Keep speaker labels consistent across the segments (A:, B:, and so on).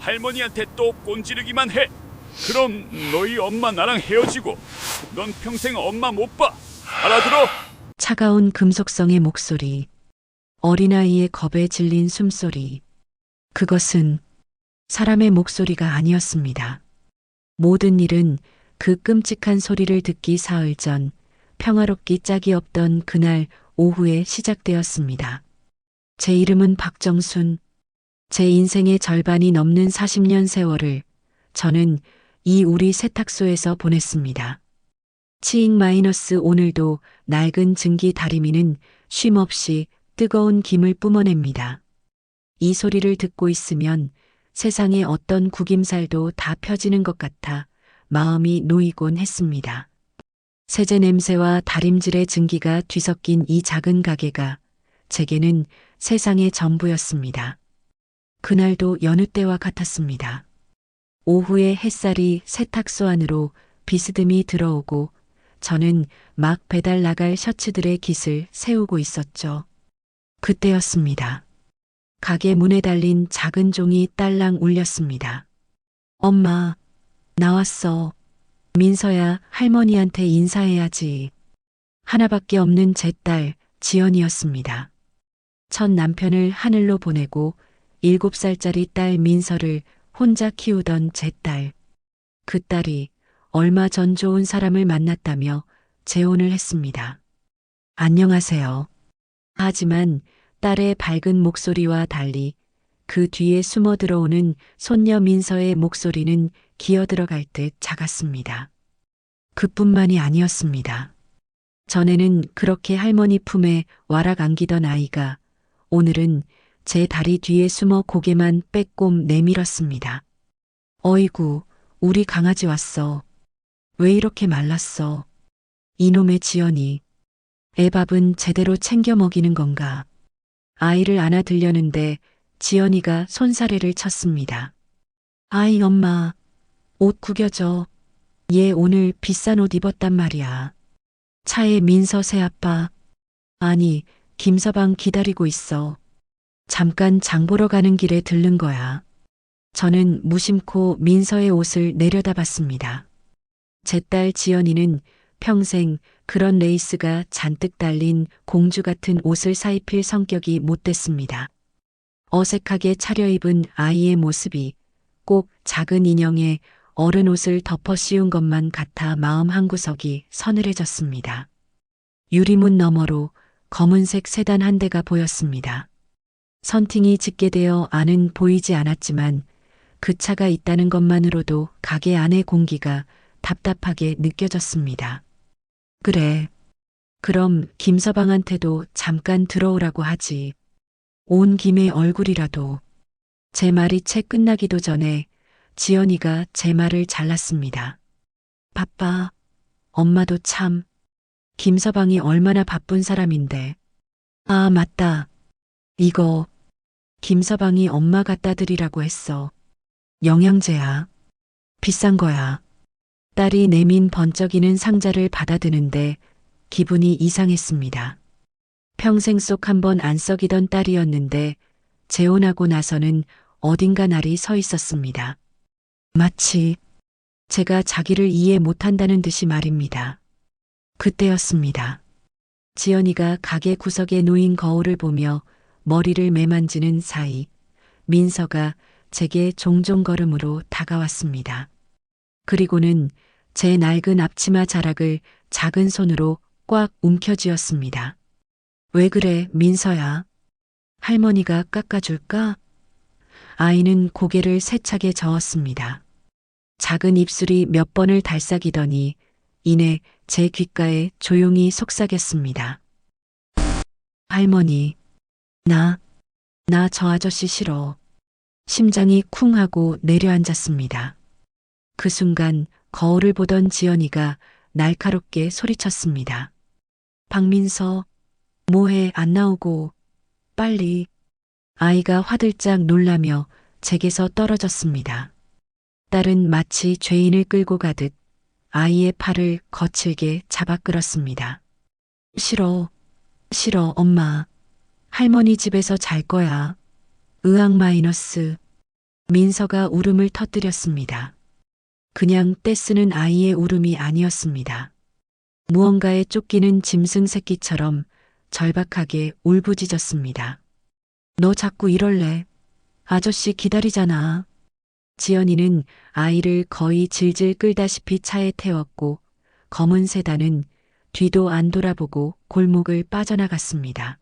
A: 할머니한테 또 꼰지르기만 해. 그럼 너희 엄마 나랑 헤어지고 넌 평생 엄마 못 봐. 알아들어?
B: 차가운 금속성의 목소리, 어린아이의 겁에 질린 숨소리. 그것은 사람의 목소리가 아니었습니다. 모든 일은 그 끔찍한 소리를 듣기 사흘 전 평화롭기 짝이 없던 그날 오후에 시작되었습니다. 제 이름은 박정순. 제 인생의 절반이 넘는 40년 세월을 저는 이 우리 세탁소에서 보냈습니다. 치익 마이너스 오늘도 낡은 증기 다리미는 쉼없이 뜨거운 김을 뿜어냅니다. 이 소리를 듣고 있으면 세상의 어떤 구김살도 다 펴지는 것 같아 마음이 놓이곤 했습니다. 세제 냄새와 다림질의 증기가 뒤섞인 이 작은 가게가 제게는 세상의 전부였습니다. 그날도 여느 때와 같았습니다. 오후에 햇살이 세탁소 안으로 비스듬히 들어오고 저는 막 배달 나갈 셔츠들의 깃을 세우고 있었죠. 그때였습니다. 가게 문에 달린 작은 종이 딸랑 울렸습니다. 엄마, 나왔어. 민서야, 할머니한테 인사해야지. 하나밖에 없는 제 딸, 지연이었습니다. 첫 남편을 하늘로 보내고 7살짜리 딸 민서를 혼자 키우던 제 딸. 그 딸이 얼마 전 좋은 사람을 만났다며 재혼을 했습니다. 안녕하세요. 하지만 딸의 밝은 목소리와 달리 그 뒤에 숨어 들어오는 손녀 민서의 목소리는 기어들어갈 듯 작았습니다. 그뿐만이 아니었습니다. 전에는 그렇게 할머니 품에 와락 안기던 아이가 오늘은 제 다리 뒤에 숨어 고개만 빼꼼 내밀었습니다. 어이구, 우리 강아지 왔어. 왜 이렇게 말랐어? 이놈의 지연이. 애밥은 제대로 챙겨 먹이는 건가? 아이를 안아들려는데 지연이가 손사래를 쳤습니다. 아이 엄마, 옷 구겨져. 얘 오늘 비싼 옷 입었단 말이야. 차에 민서 새아빠. 아니, 김서방 기다리고 있어. 잠깐 장 보러 가는 길에 들른 거야. 저는 무심코 민서의 옷을 내려다봤습니다. 제 딸 지연이는 평생 그런 레이스가 잔뜩 달린 공주 같은 옷을 사입힐 성격이 못 됐습니다. 어색하게 차려입은 아이의 모습이 꼭 작은 인형에 어른 옷을 덮어 씌운 것만 같아 마음 한구석이 서늘해졌습니다. 유리문 너머로 검은색 세단 한 대가 보였습니다. 선팅이 짙게되어 안은 보이지 않았지만 그 차가 있다는 것만으로도 가게 안의 공기가 답답하게 느껴졌습니다. 그래. 그럼 김서방한테도 잠깐 들어오라고 하지. 온 김에 얼굴이라도. 제 말이 채 끝나기도 전에 지연이가 제 말을 잘랐습니다. 바빠. 엄마도 참. 김서방이 얼마나 바쁜 사람인데. 아, 맞다. 이거 김서방이 엄마 갖다 드리라고 했어. 영양제야. 비싼 거야. 딸이 내민 번쩍이는 상자를 받아드는데 기분이 이상했습니다. 평생 속 한 번 안 썩이던 딸이었는데 재혼하고 나서는 어딘가 날이 서 있었습니다. 마치 제가 자기를 이해 못한다는 듯이 말입니다. 그때였습니다. 지연이가 가게 구석에 놓인 거울을 보며 머리를 매만지는 사이 민서가 제게 종종 걸음으로 다가왔습니다. 그리고는 제 낡은 앞치마 자락을 작은 손으로 꽉 움켜쥐었습니다. 왜 그래, 민서야? 할머니가 깎아줄까? 아이는 고개를 세차게 저었습니다. 작은 입술이 몇 번을 달싹이더니 이내 제 귓가에 조용히 속삭였습니다. 할머니, 나 저 아저씨 싫어. 심장이 쿵 하고 내려앉았습니다. 그 순간 거울을 보던 지연이가 날카롭게 소리쳤습니다. 박민서, 뭐해 안 나오고, 빨리. 아이가 화들짝 놀라며 제게서 떨어졌습니다. 딸은 마치 죄인을 끌고 가듯 아이의 팔을 거칠게 잡아 끌었습니다. 싫어, 싫어, 엄마. 할머니 집에서 잘 거야. 으악 마이너스. 민서가 울음을 터뜨렸습니다. 그냥 떼쓰는 아이의 울음이 아니었습니다. 무언가에 쫓기는 짐승 새끼처럼 절박하게 울부짖었습니다. 너 자꾸 이럴래? 아저씨 기다리잖아. 지연이는 아이를 거의 질질 끌다시피 차에 태웠고 검은 세단은 뒤도 안 돌아보고 골목을 빠져나갔습니다.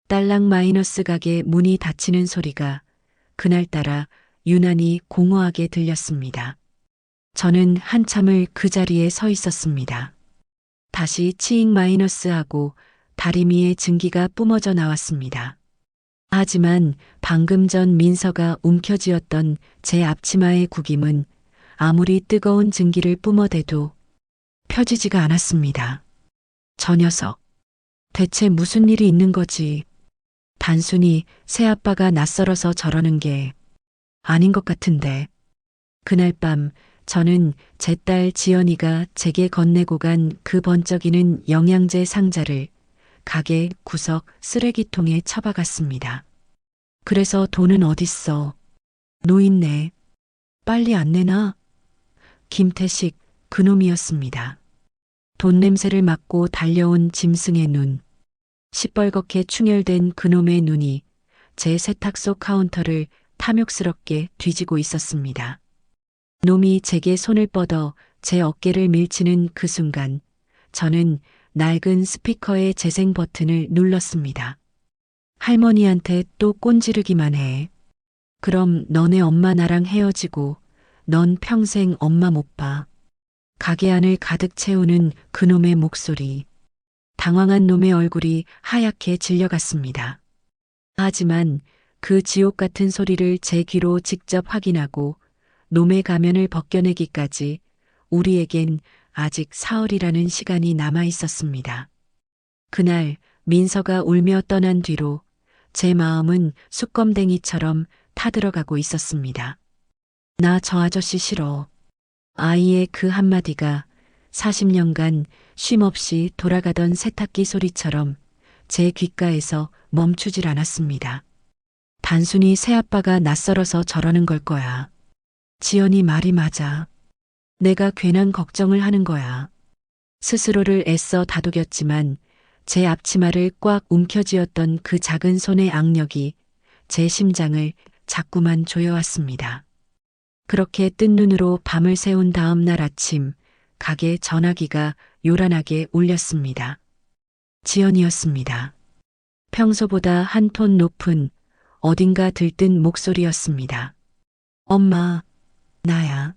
B: 딸랑 마이너스 가게 문이 닫히는 소리가 그날따라 유난히 공허하게 들렸습니다. 저는 한참을 그 자리에 서 있었습니다. 다시 치익 마이너스하고 다리미의 증기가 뿜어져 나왔습니다. 하지만 방금 전 민서가 움켜쥐었던 제 앞치마의 구김은 아무리 뜨거운 증기를 뿜어대도 펴지지가 않았습니다. 저 녀석, 대체 무슨 일이 있는 거지? 단순히 새아빠가 낯설어서 저러는 게 아닌 것 같은데. 그날 밤 저는 제 딸 지연이가 제게 건네고 간 그 번쩍이는 영양제 상자를 가게 구석 쓰레기통에 처박았습니다. 그래서 돈은 어딨어? 노인네. 빨리 안 내놔? 김태식 그놈이었습니다. 돈 냄새를 맡고 달려온 짐승의 눈. 시뻘겋게 충혈된 그놈의 눈이 제 세탁소 카운터를 탐욕스럽게 뒤지고 있었습니다. 놈이 제게 손을 뻗어 제 어깨를 밀치는 그 순간 저는 낡은 스피커의 재생 버튼을 눌렀습니다. 할머니한테 또 꼰지르기만 해. 그럼 너네 엄마 나랑 헤어지고 넌 평생 엄마 못 봐. 가게 안을 가득 채우는 그놈의 목소리. 당황한 놈의 얼굴이 하얗게 질려갔습니다. 하지만 그 지옥 같은 소리를 제 귀로 직접 확인하고 놈의 가면을 벗겨내기까지 우리에겐 아직 사흘이라는 시간이 남아 있었습니다. 그날 민서가 울며 떠난 뒤로 제 마음은 숯검댕이처럼 타들어가고 있었습니다. 나 저 아저씨 싫어. 아이의 그 한마디가 40년간 쉼없이 돌아가던 세탁기 소리처럼 제 귓가에서 멈추질 않았습니다. 단순히 새아빠가 낯설어서 저러는 걸 거야. 지연이 말이 맞아. 내가 괜한 걱정을 하는 거야. 스스로를 애써 다독였지만 제 앞치마를 꽉 움켜쥐었던 그 작은 손의 악력이 제 심장을 자꾸만 조여왔습니다. 그렇게 뜬 눈으로 밤을 새운 다음 날 아침 가게 전화기가 요란하게 울렸습니다. 지연이었습니다. 평소보다 한 톤 높은 어딘가 들뜬 목소리였습니다. 엄마, 나야.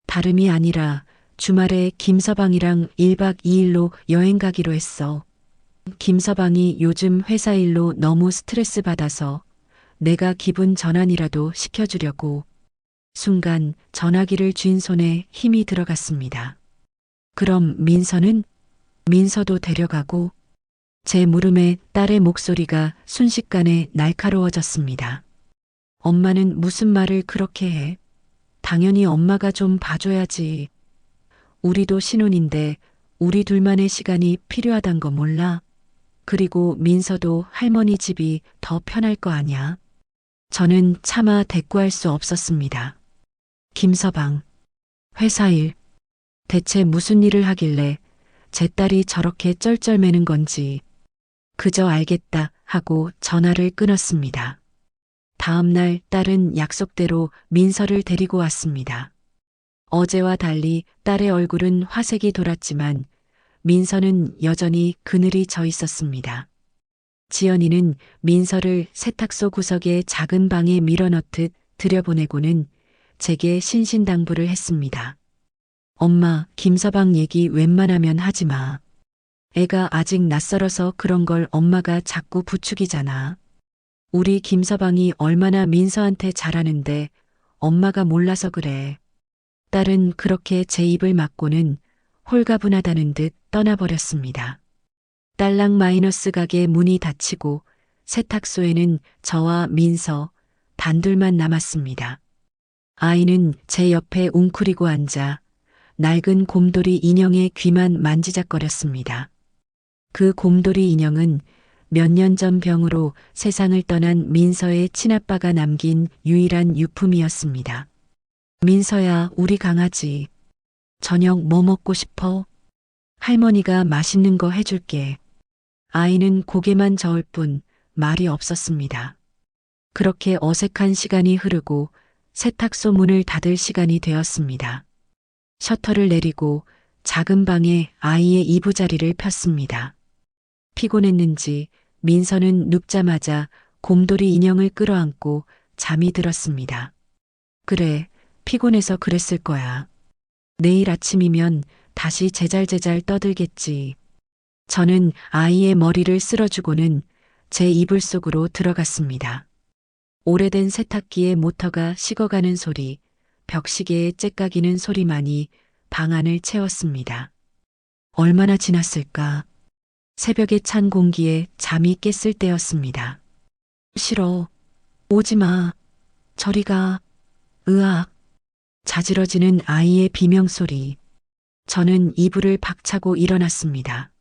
B: 다름이 아니라 주말에 김서방이랑 1박 2일로 여행 가기로 했어. 김서방이 요즘 회사 일로 너무 스트레스 받아서 내가 기분 전환이라도 시켜주려고. 순간 전화기를 쥔 손에 힘이 들어갔습니다. 그럼 민서는? 민서도 데려가고. 제 물음에 딸의 목소리가 순식간에 날카로워졌습니다. 엄마는 무슨 말을 그렇게 해? 당연히 엄마가 좀 봐줘야지. 우리도 신혼인데 우리 둘만의 시간이 필요하단 거 몰라? 그리고 민서도 할머니 집이 더 편할 거 아냐? 저는 차마 대꾸할 수 없었습니다. 김서방, 회사 일, 대체 무슨 일을 하길래 제 딸이 저렇게 쩔쩔매는 건지 그저 알겠다 하고 전화를 끊었습니다. 다음 날 딸은 약속대로 민서를 데리고 왔습니다. 어제와 달리 딸의 얼굴은 화색이 돌았지만 민서는 여전히 그늘이 져 있었습니다. 지연이는 민서를 세탁소 구석의 작은 방에 밀어넣듯 들여보내고는 제게 신신당부를 했습니다. 엄마, 김서방 얘기 웬만하면 하지 마. 애가 아직 낯설어서 그런 걸 엄마가 자꾸 부추기잖아. 우리 김서방이 얼마나 민서한테 잘하는데 엄마가 몰라서 그래. 딸은 그렇게 제 입을 막고는 홀가분하다는 듯 떠나버렸습니다. 딸랑 마이너스 가게 문이 닫히고 세탁소에는 저와 민서 단둘만 남았습니다. 아이는 제 옆에 웅크리고 앉아 낡은 곰돌이 인형의 귀만 만지작거렸습니다. 그 곰돌이 인형은 몇 년 전 병으로 세상을 떠난 민서의 친아빠가 남긴 유일한 유품이었습니다. 민서야, 우리 강아지. 저녁 뭐 먹고 싶어? 할머니가 맛있는 거 해줄게. 아이는 고개만 저을 뿐 말이 없었습니다. 그렇게 어색한 시간이 흐르고 세탁소 문을 닫을 시간이 되었습니다. 셔터를 내리고 작은 방에 아이의 이부자리를 폈습니다. 피곤했는지 민서는 눕자마자 곰돌이 인형을 끌어안고 잠이 들었습니다. 그래, 피곤해서 그랬을 거야. 내일 아침이면 다시 제잘제잘 떠들겠지. 저는 아이의 머리를 쓸어주고는 제 이불 속으로 들어갔습니다. 오래된 세탁기의 모터가 식어가는 소리, 벽시계의 째까기는 소리만이 방 안을 채웠습니다. 얼마나 지났을까? 새벽의 찬 공기에 잠이 깼을 때였습니다. 싫어. 오지 마. 저리 가. 으악. 자지러지는 아이의 비명소리. 저는 이불을 박차고 일어났습니다.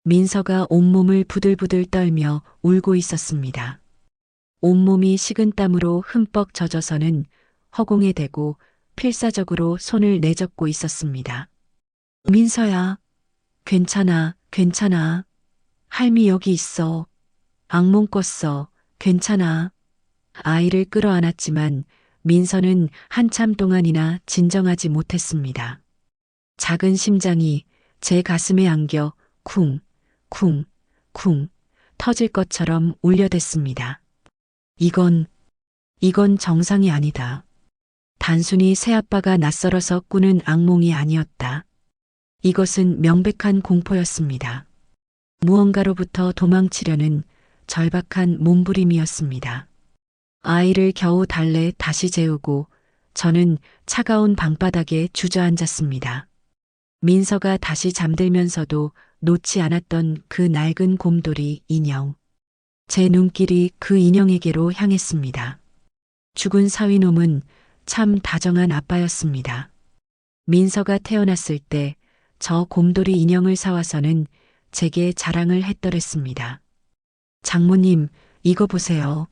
B: 민서가 온몸을 부들부들 떨며 울고 있었습니다. 온몸이 식은땀으로 흠뻑 젖어서는 허공에 대고 필사적으로 손을 내젓고 있었습니다. 민서야, 괜찮아, 괜찮아. 할미 여기 있어. 악몽 꿨어. 괜찮아. 아이를 끌어안았지만 민서는 한참 동안이나 진정하지 못했습니다. 작은 심장이 제 가슴에 안겨 쿵, 쿵, 쿵 터질 것처럼 울려댔습니다. 이건 정상이 아니다. 단순히 새아빠가 낯설어서 꾸는 악몽이 아니었다. 이것은 명백한 공포였습니다. 무언가로부터 도망치려는 절박한 몸부림이었습니다. 아이를 겨우 달래 다시 재우고 저는 차가운 방바닥에 주저앉았습니다. 민서가 다시 잠들면서도 놓지 않았던 그 낡은 곰돌이 인형. 제 눈길이 그 인형에게로 향했습니다. 죽은 사위놈은 참 다정한 아빠였습니다. 민서가 태어났을 때 저 곰돌이 인형을 사와서는 제게 자랑을 했더랬습니다. 장모님, 이거 보세요.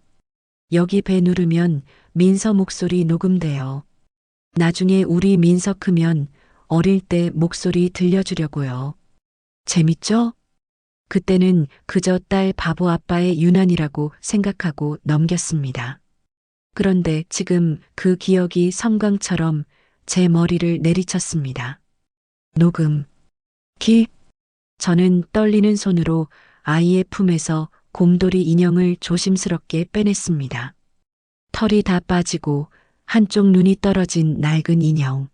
B: 여기 배 누르면 민서 목소리 녹음돼요. 나중에 우리 민서 크면 어릴 때 목소리 들려주려고요. 재밌죠? 그때는 그저 딸 바보 아빠의 유난이라고 생각하고 넘겼습니다. 그런데 지금 그 기억이 섬광처럼 제 머리를 내리쳤습니다. 녹음. 저는 떨리는 손으로 아이의 품에서 곰돌이 인형을 조심스럽게 빼냈습니다. 털이 다 빠지고 한쪽 눈이 떨어진 낡은 인형.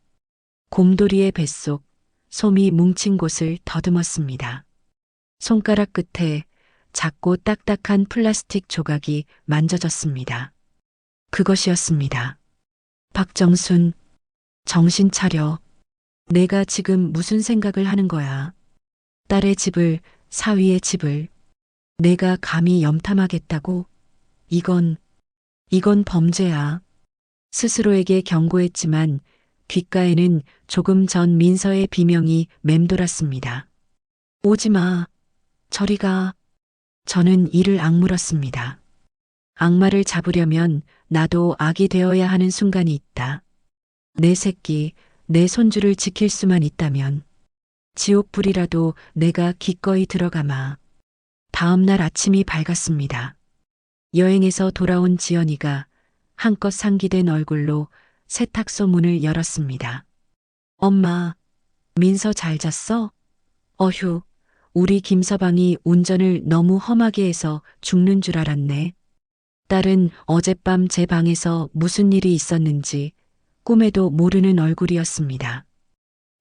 B: 곰돌이의 뱃속, 솜이 뭉친 곳을 더듬었습니다. 손가락 끝에 작고 딱딱한 플라스틱 조각이 만져졌습니다. 그것이었습니다. 박정순, 정신 차려. 내가 지금 무슨 생각을 하는 거야. 딸의 집을, 사위의 집을 내가 감히 염탐하겠다고? 이건 범죄야. 스스로에게 경고했지만 귓가에는 조금 전 민서의 비명이 맴돌았습니다. 오지 마. 저리 가. 저는 이를 악물었습니다. 악마를 잡으려면 나도 악이 되어야 하는 순간이 있다. 내 새끼, 내 손주를 지킬 수만 있다면 지옥불이라도 내가 기꺼이 들어가마. 다음 날 아침이 밝았습니다. 여행에서 돌아온 지연이가 한껏 상기된 얼굴로 세탁소 문을 열었습니다. 엄마, 민서 잘 잤어? 어휴, 우리 김서방이 운전을 너무 험하게 해서 죽는 줄 알았네. 딸은 어젯밤 제 방에서 무슨 일이 있었는지 꿈에도 모르는 얼굴이었습니다.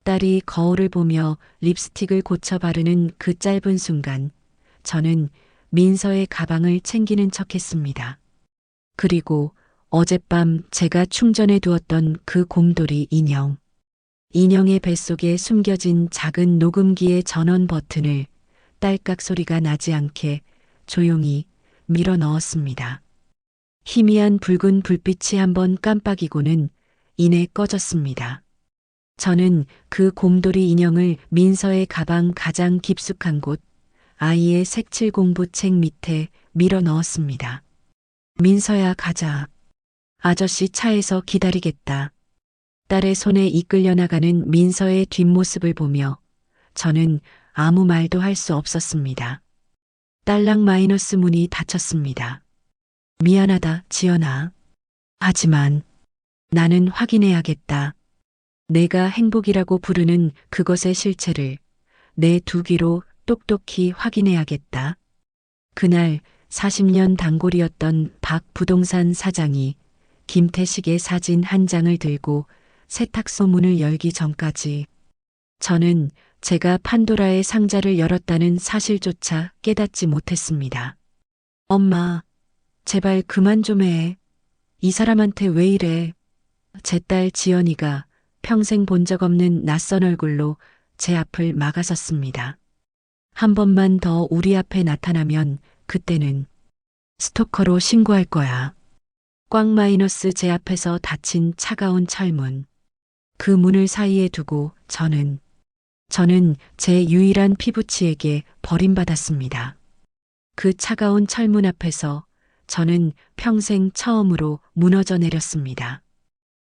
B: 딸이 거울을 보며 립스틱을 고쳐 바르는 그 짧은 순간 저는 민서의 가방을 챙기는 척했습니다. 그리고 어젯밤 제가 충전해 두었던 그 곰돌이 인형. 인형의 뱃속에 숨겨진 작은 녹음기의 전원 버튼을 딸깍 소리가 나지 않게 조용히 밀어 넣었습니다. 희미한 붉은 불빛이 한번 깜빡이고는 이내 꺼졌습니다. 저는 그 곰돌이 인형을 민서의 가방 가장 깊숙한 곳, 아이의 색칠 공부 책 밑에 밀어 넣었습니다. 민서야, 가자. 아저씨 차에서 기다리겠다. 딸의 손에 이끌려 나가는 민서의 뒷모습을 보며 저는 아무 말도 할 수 없었습니다. 딸랑 마이너스 문이 닫혔습니다. 미안하다, 지연아. 하지만 나는 확인해야겠다. 내가 행복이라고 부르는 그것의 실체를 내 두 귀로 똑똑히 확인해야겠다. 그날 40년 단골이었던 박 부동산 사장이 김태식의 사진 한 장을 들고 세탁소 문을 열기 전까지 저는 제가 판도라의 상자를 열었다는 사실조차 깨닫지 못했습니다. 엄마, 제발 그만 좀 해. 이 사람한테 왜 이래? 제 딸 지연이가 평생 본 적 없는 낯선 얼굴로 제 앞을 막아섰습니다. 한 번만 더 우리 앞에 나타나면 그때는 스토커로 신고할 거야. 꽉 마이너스 제 앞에서 닫힌 차가운 철문. 그 문을 사이에 두고 저는 제 유일한 피부치에게 버림받았습니다. 그 차가운 철문 앞에서 저는 평생 처음으로 무너져 내렸습니다.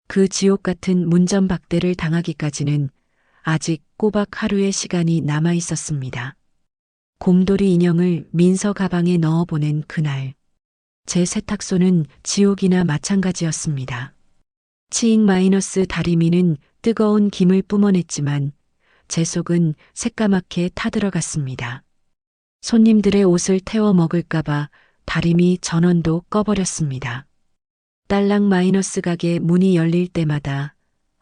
B: 그 지옥 같은 문전박대를 당하기까지는 아직 꼬박 하루의 시간이 남아 있었습니다. 곰돌이 인형을 민서 가방에 넣어 보낸 그날, 제 세탁소는 지옥이나 마찬가지였습니다. 치익 마이너스 다리미는 뜨거운 김을 뿜어냈지만 제 속은 새까맣게 타들어갔습니다. 손님들의 옷을 태워 먹을까봐 다리미 전원도 꺼버렸습니다. 딸랑 마이너스 가게 문이 열릴 때마다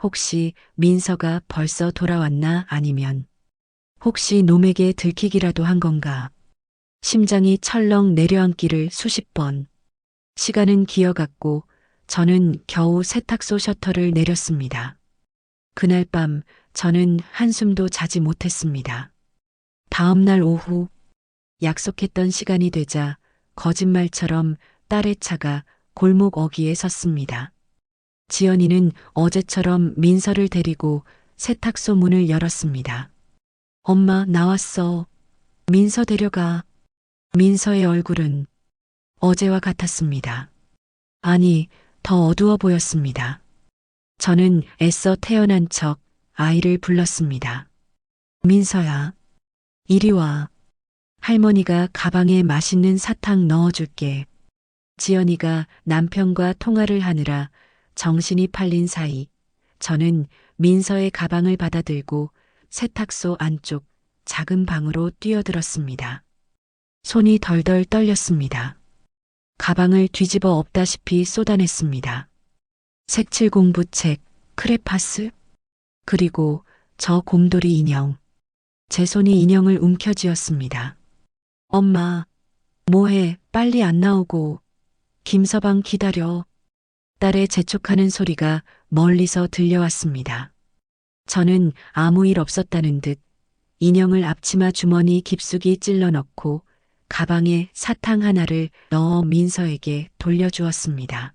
B: 혹시 민서가 벌써 돌아왔나, 아니면 혹시 놈에게 들키기라도 한 건가. 심장이 철렁 내려앉기를 수십 번. 시간은 기어갔고 저는 겨우 세탁소 셔터를 내렸습니다. 그날 밤 저는 한숨도 자지 못했습니다. 다음 날 오후 약속했던 시간이 되자 거짓말처럼 딸의 차가 골목 어귀에 섰습니다. 지연이는 어제처럼 민서를 데리고 세탁소 문을 열었습니다. 엄마, 나왔어. 민서 데려가. 민서의 얼굴은 어제와 같았습니다. 아니, 더 어두워 보였습니다. 저는 애써 태어난 척 아이를 불렀습니다. 민서야, 이리 와. 할머니가 가방에 맛있는 사탕 넣어줄게. 지연이가 남편과 통화를 하느라 정신이 팔린 사이 저는 민서의 가방을 받아들고 세탁소 안쪽 작은 방으로 뛰어들었습니다. 손이 덜덜 떨렸습니다. 가방을 뒤집어 엎다시피 쏟아냈습니다. 색칠 공부책, 크레파스, 그리고 저 곰돌이 인형. 제 손이 인형을 움켜쥐었습니다. 엄마, 뭐해, 빨리 안 나오고. 김서방 기다려. 딸의 재촉하는 소리가 멀리서 들려왔습니다. 저는 아무 일 없었다는 듯 인형을 앞치마 주머니 깊숙이 찔러 넣고 가방에 사탕 하나를 넣어 민서에게 돌려주었습니다.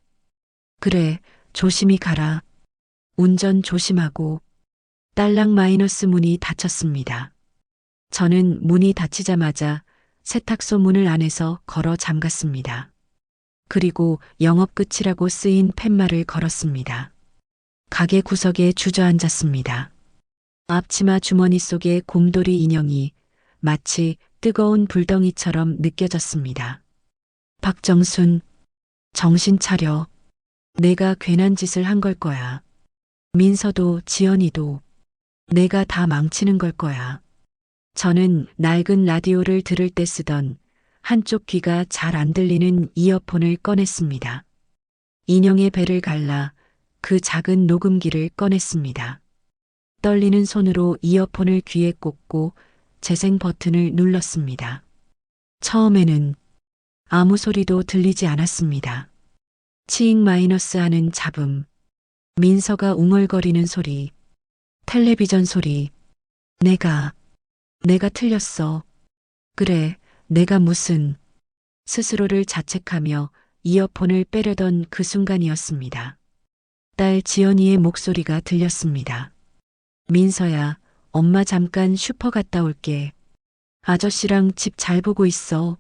B: 그래, 조심히 가라. 운전 조심하고. 딸랑 마이너스 문이 닫혔습니다. 저는 문이 닫히자마자 세탁소 문을 안에서 걸어 잠갔습니다. 그리고 영업 끝이라고 쓰인 팻말을 걸었습니다. 가게 구석에 주저앉았습니다. 앞치마 주머니 속의 곰돌이 인형이 마치 뜨거운 불덩이처럼 느껴졌습니다. 박정순, 정신 차려. 내가 괜한 짓을 한 걸 거야. 민서도 지연이도 내가 다 망치는 걸 거야. 저는 낡은 라디오를 들을 때 쓰던 한쪽 귀가 잘 안 들리는 이어폰을 꺼냈습니다. 인형의 배를 갈라 그 작은 녹음기를 꺼냈습니다. 떨리는 손으로 이어폰을 귀에 꽂고 재생 버튼을 눌렀습니다. 처음에는 아무 소리도 들리지 않았습니다. 치익 마이너스 하는 잡음, 민서가 웅얼거리는 소리, 텔레비전 소리. 내가 틀렸어. 그래, 내가 무슨. 스스로를 자책하며 이어폰을 빼려던 그 순간이었습니다. 딸 지연이의 목소리가 들렸습니다. 민서야, 엄마 잠깐 슈퍼 갔다 올게. 아저씨랑 집 잘 보고 있어.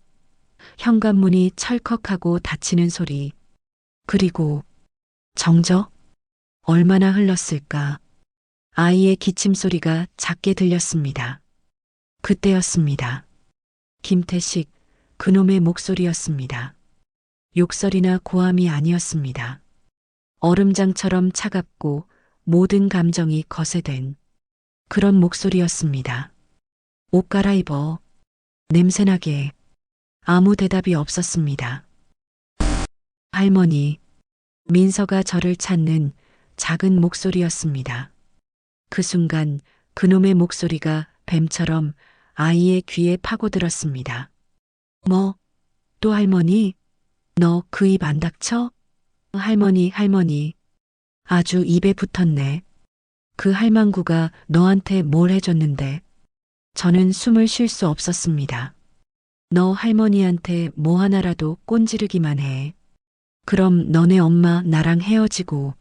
B: 현관문이 철컥하고 닫히는 소리. 그리고 정적? 얼마나 흘렀을까? 아이의 기침 소리가 작게 들렸습니다. 그때였습니다. 김태식, 그놈의 목소리였습니다. 욕설이나 고함이 아니었습니다. 얼음장처럼 차갑고 모든 감정이 거세된 그런 목소리였습니다. 옷 갈아입어. 냄새나게. 아무 대답이 없었습니다. 할머니, 민서가 저를 찾는 작은 목소리였습니다. 그 순간 그놈의 목소리가 뱀처럼 아이의 귀에 파고들었습니다. 뭐, 또 할머니? 너 그 입 안 닥쳐? 할머니, 할머니. 아주 입에 붙었네. 그 할망구가 너한테 뭘 해줬는데. 저는 숨을 쉴 수 없었습니다. 너 할머니한테 뭐 하나라도 꼰지르기만 해. 그럼 너네 엄마 나랑 헤어지고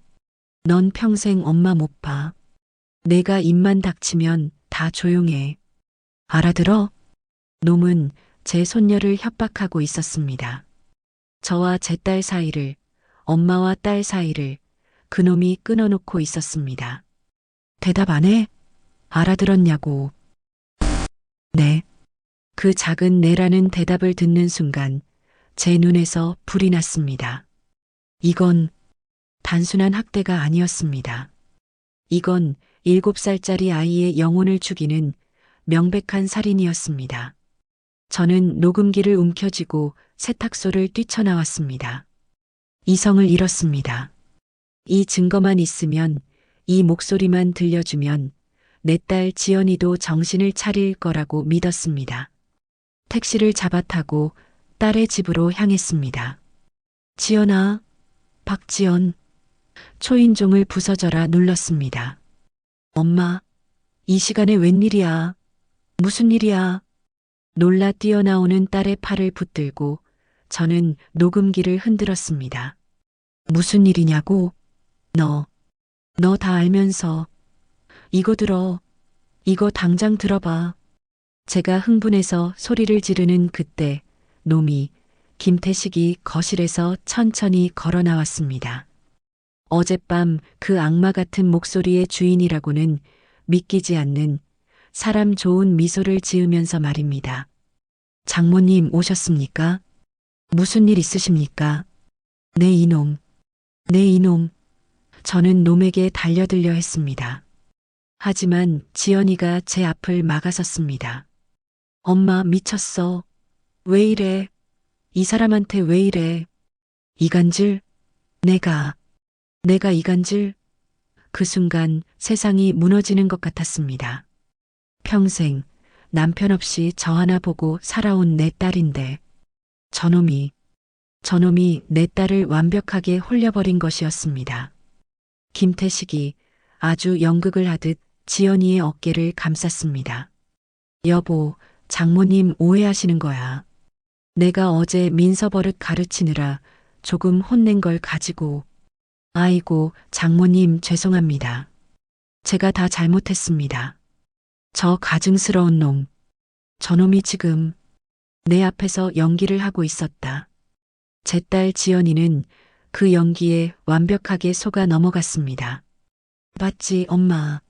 B: 넌 평생 엄마 못 봐. 내가 입만 닥치면 다 조용해. 알아들어? 놈은 제 손녀를 협박하고 있었습니다. 저와 제 딸 사이를, 엄마와 딸 사이를 그놈이 끊어놓고 있었습니다. 대답 안 해? 알아들었냐고. 네. 그 작은 네라는 대답을 듣는 순간 제 눈에서 불이 났습니다. 이건 단순한 학대가 아니었습니다. 이건 7살짜리 아이의 영혼을 죽이는 명백한 살인이었습니다. 저는 녹음기를 움켜쥐고 세탁소를 뛰쳐나왔습니다. 이성을 잃었습니다. 이 증거만 있으면, 이 목소리만 들려주면 내 딸 지연이도 정신을 차릴 거라고 믿었습니다. 택시를 잡아 타고 딸의 집으로 향했습니다. 지연아, 박지연. 초인종을 부서져라 눌렀습니다. 엄마, 이 시간에 웬일이야? 무슨 일이야? 놀라 뛰어나오는 딸의 팔을 붙들고 저는 녹음기를 흔들었습니다. 무슨 일이냐고? 너 다 알면서. 이거 들어. 이거 당장 들어봐. 제가 흥분해서 소리를 지르는 그때 놈이 김태식이 거실에서 천천히 걸어 나왔습니다. 어젯밤 그 악마 같은 목소리의 주인이라고는 믿기지 않는 사람 좋은 미소를 지으면서 말입니다. 장모님 오셨습니까? 무슨 일 있으십니까? 네 이놈. 네 이놈. 저는 놈에게 달려들려 했습니다. 하지만 지연이가 제 앞을 막아섰습니다. 엄마 미쳤어. 왜 이래? 이 사람한테 왜 이래? 이간질? 내가 이간질? 그 순간 세상이 무너지는 것 같았습니다. 평생 남편 없이 저 하나 보고 살아온 내 딸인데 저놈이 내 딸을 완벽하게 홀려버린 것이었습니다. 김태식이 아주 연극을 하듯 지연이의 어깨를 감쌌습니다. 여보, 장모님 오해하시는 거야. 내가 어제 민서 버릇 가르치느라 조금 혼낸 걸 가지고. 아이고, 장모님 죄송합니다. 제가 다 잘못했습니다. 저 가증스러운 놈. 저놈이 지금 내 앞에서 연기를 하고 있었다. 제 딸 지연이는 그 연기에 완벽하게 속아 넘어갔습니다. 맞지, 엄마.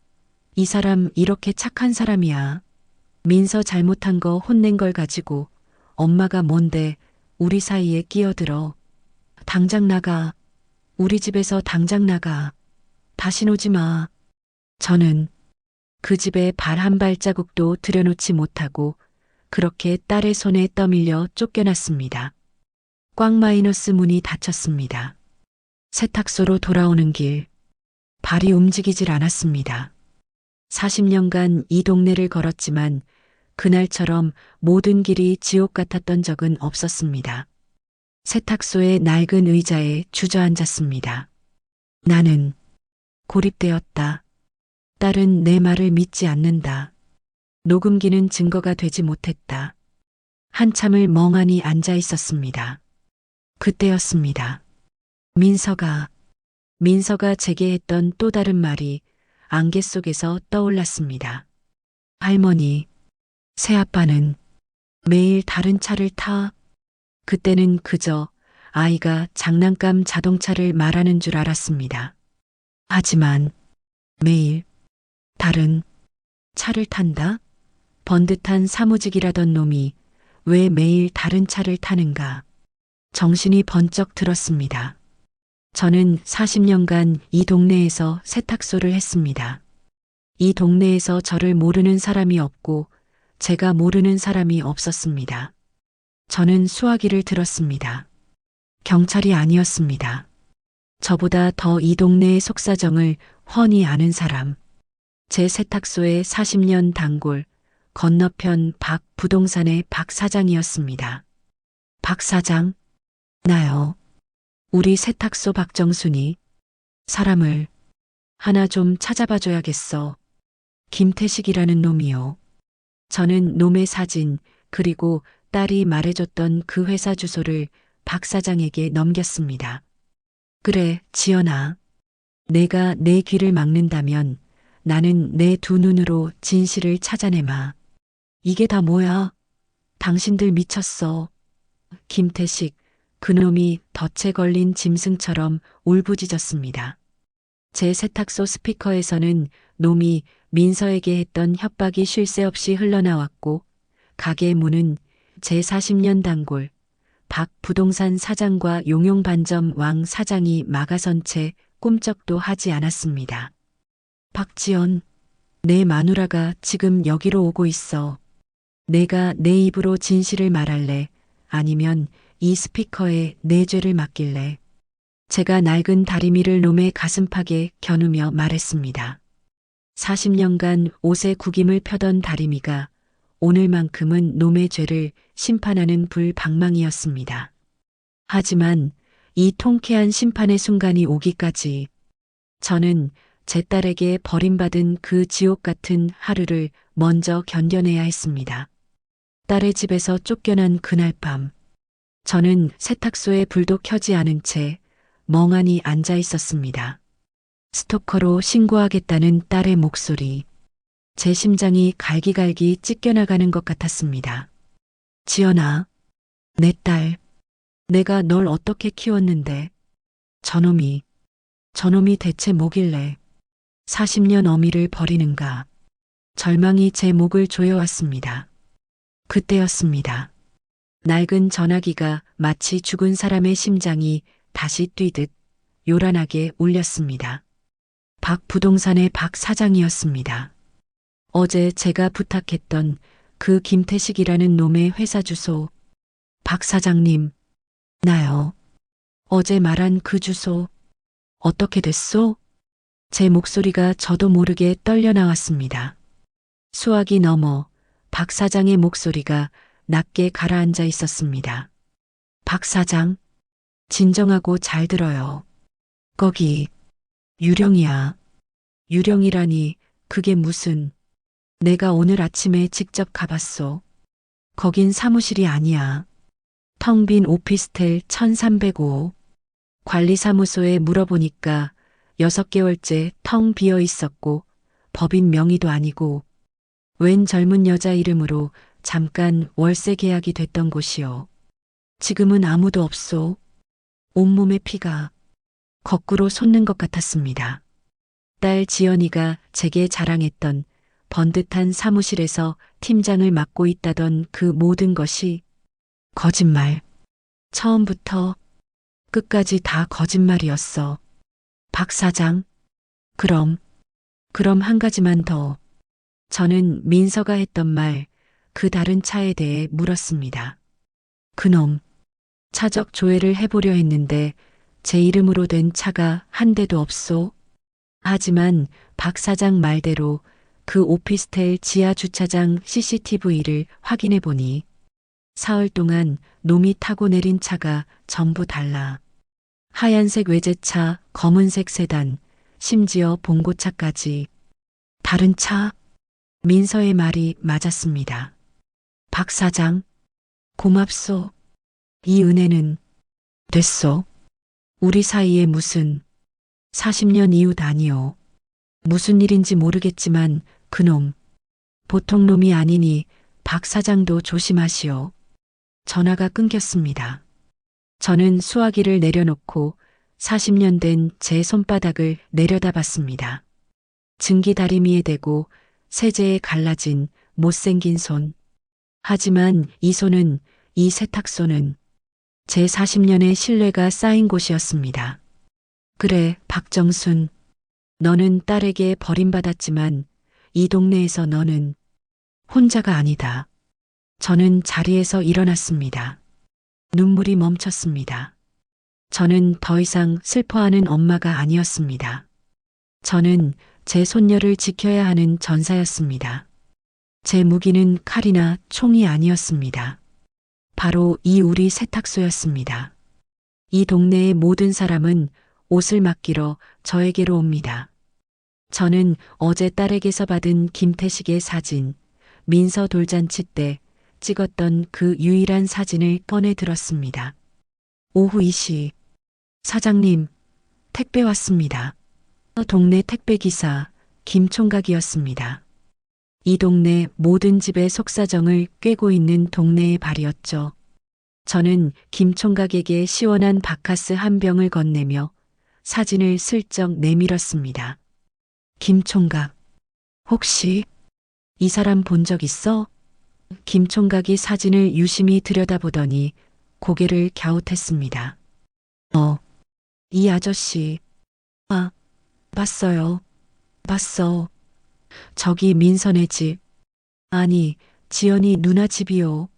B: 이 사람 이렇게 착한 사람이야. 민서 잘못한 거 혼낸 걸 가지고 엄마가 뭔데 우리 사이에 끼어들어. 당장 나가. 우리 집에서 당장 나가. 다신 오지 마. 저는 그 집에 발 한 발자국도 들여놓지 못하고 그렇게 딸의 손에 떠밀려 쫓겨났습니다. 꽉 마이너스 문이 닫혔습니다. 세탁소로 돌아오는 길, 발이 움직이질 않았습니다. 40년간 이 동네를 걸었지만 그날처럼 모든 길이 지옥 같았던 적은 없었습니다. 세탁소의 낡은 의자에 주저앉았습니다. 나는 고립되었다. 딸은 내 말을 믿지 않는다. 녹음기는 증거가 되지 못했다. 한참을 멍하니 앉아 있었습니다. 그때였습니다. 민서가 제게 했던 또 다른 말이 안개 속에서 떠올랐습니다. 할머니, 새아빠는 매일 다른 차를 타. 그때는 그저 아이가 장난감 자동차를 말하는 줄 알았습니다. 하지만 매일 다른 차를 탄다? 번듯한 사무직이라던 놈이 왜 매일 다른 차를 타는가? 정신이 번쩍 들었습니다. 저는 40년간 이 동네에서 세탁소를 했습니다. 이 동네에서 저를 모르는 사람이 없고 제가 모르는 사람이 없었습니다. 저는 수화기를 들었습니다. 경찰이 아니었습니다. 저보다 더 이 동네의 속사정을 훤히 아는 사람. 제 세탁소의 40년 단골, 건너편 박 부동산의 박 사장이었습니다. 박 사장? 나요. 우리 세탁소 박정순이. 사람을 하나 좀 찾아봐 줘야겠어. 김태식이라는 놈이요. 저는 놈의 사진, 그리고 딸이 말해줬던 그 회사 주소를 박 사장에게 넘겼습니다. 그래, 지연아. 내가 내 귀를 막는다면 나는 내 두 눈으로 진실을 찾아내마. 이게 다 뭐야? 당신들 미쳤어. 김태식, 그놈이 덫에 걸린 짐승처럼 울부짖었습니다. 제 세탁소 스피커에서는 놈이 민서에게 했던 협박이 쉴 새 없이 흘러나왔고 가게 문은 제 40년 단골 박 부동산 사장과 용용반점 왕 사장이 막아선 채 꿈쩍도 하지 않았습니다. 박지연, 내 마누라가 지금 여기로 오고 있어. 내가 내 입으로 진실을 말할래? 아니면 이 스피커에 내 죄를 맡길래? 제가 낡은 다리미를 놈의 가슴팍에 겨누며 말했습니다. 40년간 옷에 구김을 펴던 다리미가 오늘만큼은 놈의 죄를 심판하는 불방망이였습니다. 하지만 이 통쾌한 심판의 순간이 오기까지 저는 제 딸에게 버림받은 그 지옥 같은 하루를 먼저 견뎌내야 했습니다. 딸의 집에서 쫓겨난 그날 밤, 저는 세탁소에 불도 켜지 않은 채 멍하니 앉아 있었습니다. 스토커로 신고하겠다는 딸의 목소리, 제 심장이 갈기갈기 찢겨나가는 것 같았습니다. 지연아, 내 딸, 내가 널 어떻게 키웠는데, 저놈이 대체 뭐길래 40년 어미를 버리는가. 절망이 제 목을 조여왔습니다. 그때였습니다. 낡은 전화기가 마치 죽은 사람의 심장이 다시 뛰듯 요란하게 울렸습니다. 박 부동산의 박 사장이었습니다. 어제 제가 부탁했던 그 김태식이라는 놈의 회사 주소. 박 사장님, 나요. 어제 말한 그 주소. 어떻게 됐소? 제 목소리가 저도 모르게 떨려 나왔습니다. 수화기 너머 박 사장의 목소리가 낮게 가라앉아 있었습니다. 박 사장, 진정하고 잘 들어요. 거기 유령이야. 유령이라니 그게 무슨. 내가 오늘 아침에 직접 가봤소. 거긴 사무실이 아니야. 텅 빈 오피스텔 1305. 관리사무소에 물어보니까 6개월째 텅 비어 있었고 법인 명의도 아니고 웬 젊은 여자 이름으로 잠깐 월세 계약이 됐던 곳이요. 지금은 아무도 없소. 온몸에 피가 거꾸로 솟는 것 같았습니다. 딸 지연이가 제게 자랑했던 번듯한 사무실에서 팀장을 맡고 있다던 그 모든 것이 거짓말. 처음부터 끝까지 다 거짓말이었어. 박 사장, 그럼 한 가지만 더. 저는 민서가 했던 말, 그 다른 차에 대해 물었습니다. 그놈, 차적 조회를 해보려 했는데 제 이름으로 된 차가 한 대도 없소. 하지만 박 사장 말대로 그 오피스텔 지하 주차장 CCTV를 확인해 보니 사흘 동안 놈이 타고 내린 차가 전부 달라. 하얀색 외제차, 검은색 세단, 심지어 봉고차까지. 다른 차? 민서의 말이 맞았습니다. 박 사장, 고맙소. 이 은혜는 됐소. 우리 사이에 무슨 40년 이웃 아니오. 무슨 일인지 모르겠지만 그놈, 보통 놈이 아니니 박 사장도 조심하시오. 전화가 끊겼습니다. 저는 수화기를 내려놓고 40년 된 제 손바닥을 내려다봤습니다. 증기 다리미에 대고 세제에 갈라진 못생긴 손. 하지만 이 손은, 이 세탁소는 제 40년의 신뢰가 쌓인 곳이었습니다. 그래, 박정순. 너는 딸에게 버림받았지만 이 동네에서 너는 혼자가 아니다. 저는 자리에서 일어났습니다. 눈물이 멈췄습니다. 저는 더 이상 슬퍼하는 엄마가 아니었습니다. 저는 제 손녀를 지켜야 하는 전사였습니다. 제 무기는 칼이나 총이 아니었습니다. 바로 이 우리 세탁소였습니다. 이 동네의 모든 사람은 옷을 맡기러 저에게로 옵니다. 저는 어제 딸에게서 받은 김태식의 사진, 민서 돌잔치 때 찍었던 그 유일한 사진을 꺼내 들었습니다. 오후 2시. 사장님, 택배 왔습니다. 동네 택배기사 김총각이었습니다. 이 동네 모든 집의 속사정을 꿰고 있는 동네의 발이었죠. 저는 김총각에게 시원한 바카스 한 병을 건네며 사진을 슬쩍 내밀었습니다. 김총각, 혹시 이 사람 본 적 있어? 김총각이 사진을 유심히 들여다보더니 고개를 갸웃했습니다. 이 아저씨. 아, 봤어요. 봤어. 저기 민선의 집. 아니, 지연이 누나 집이요.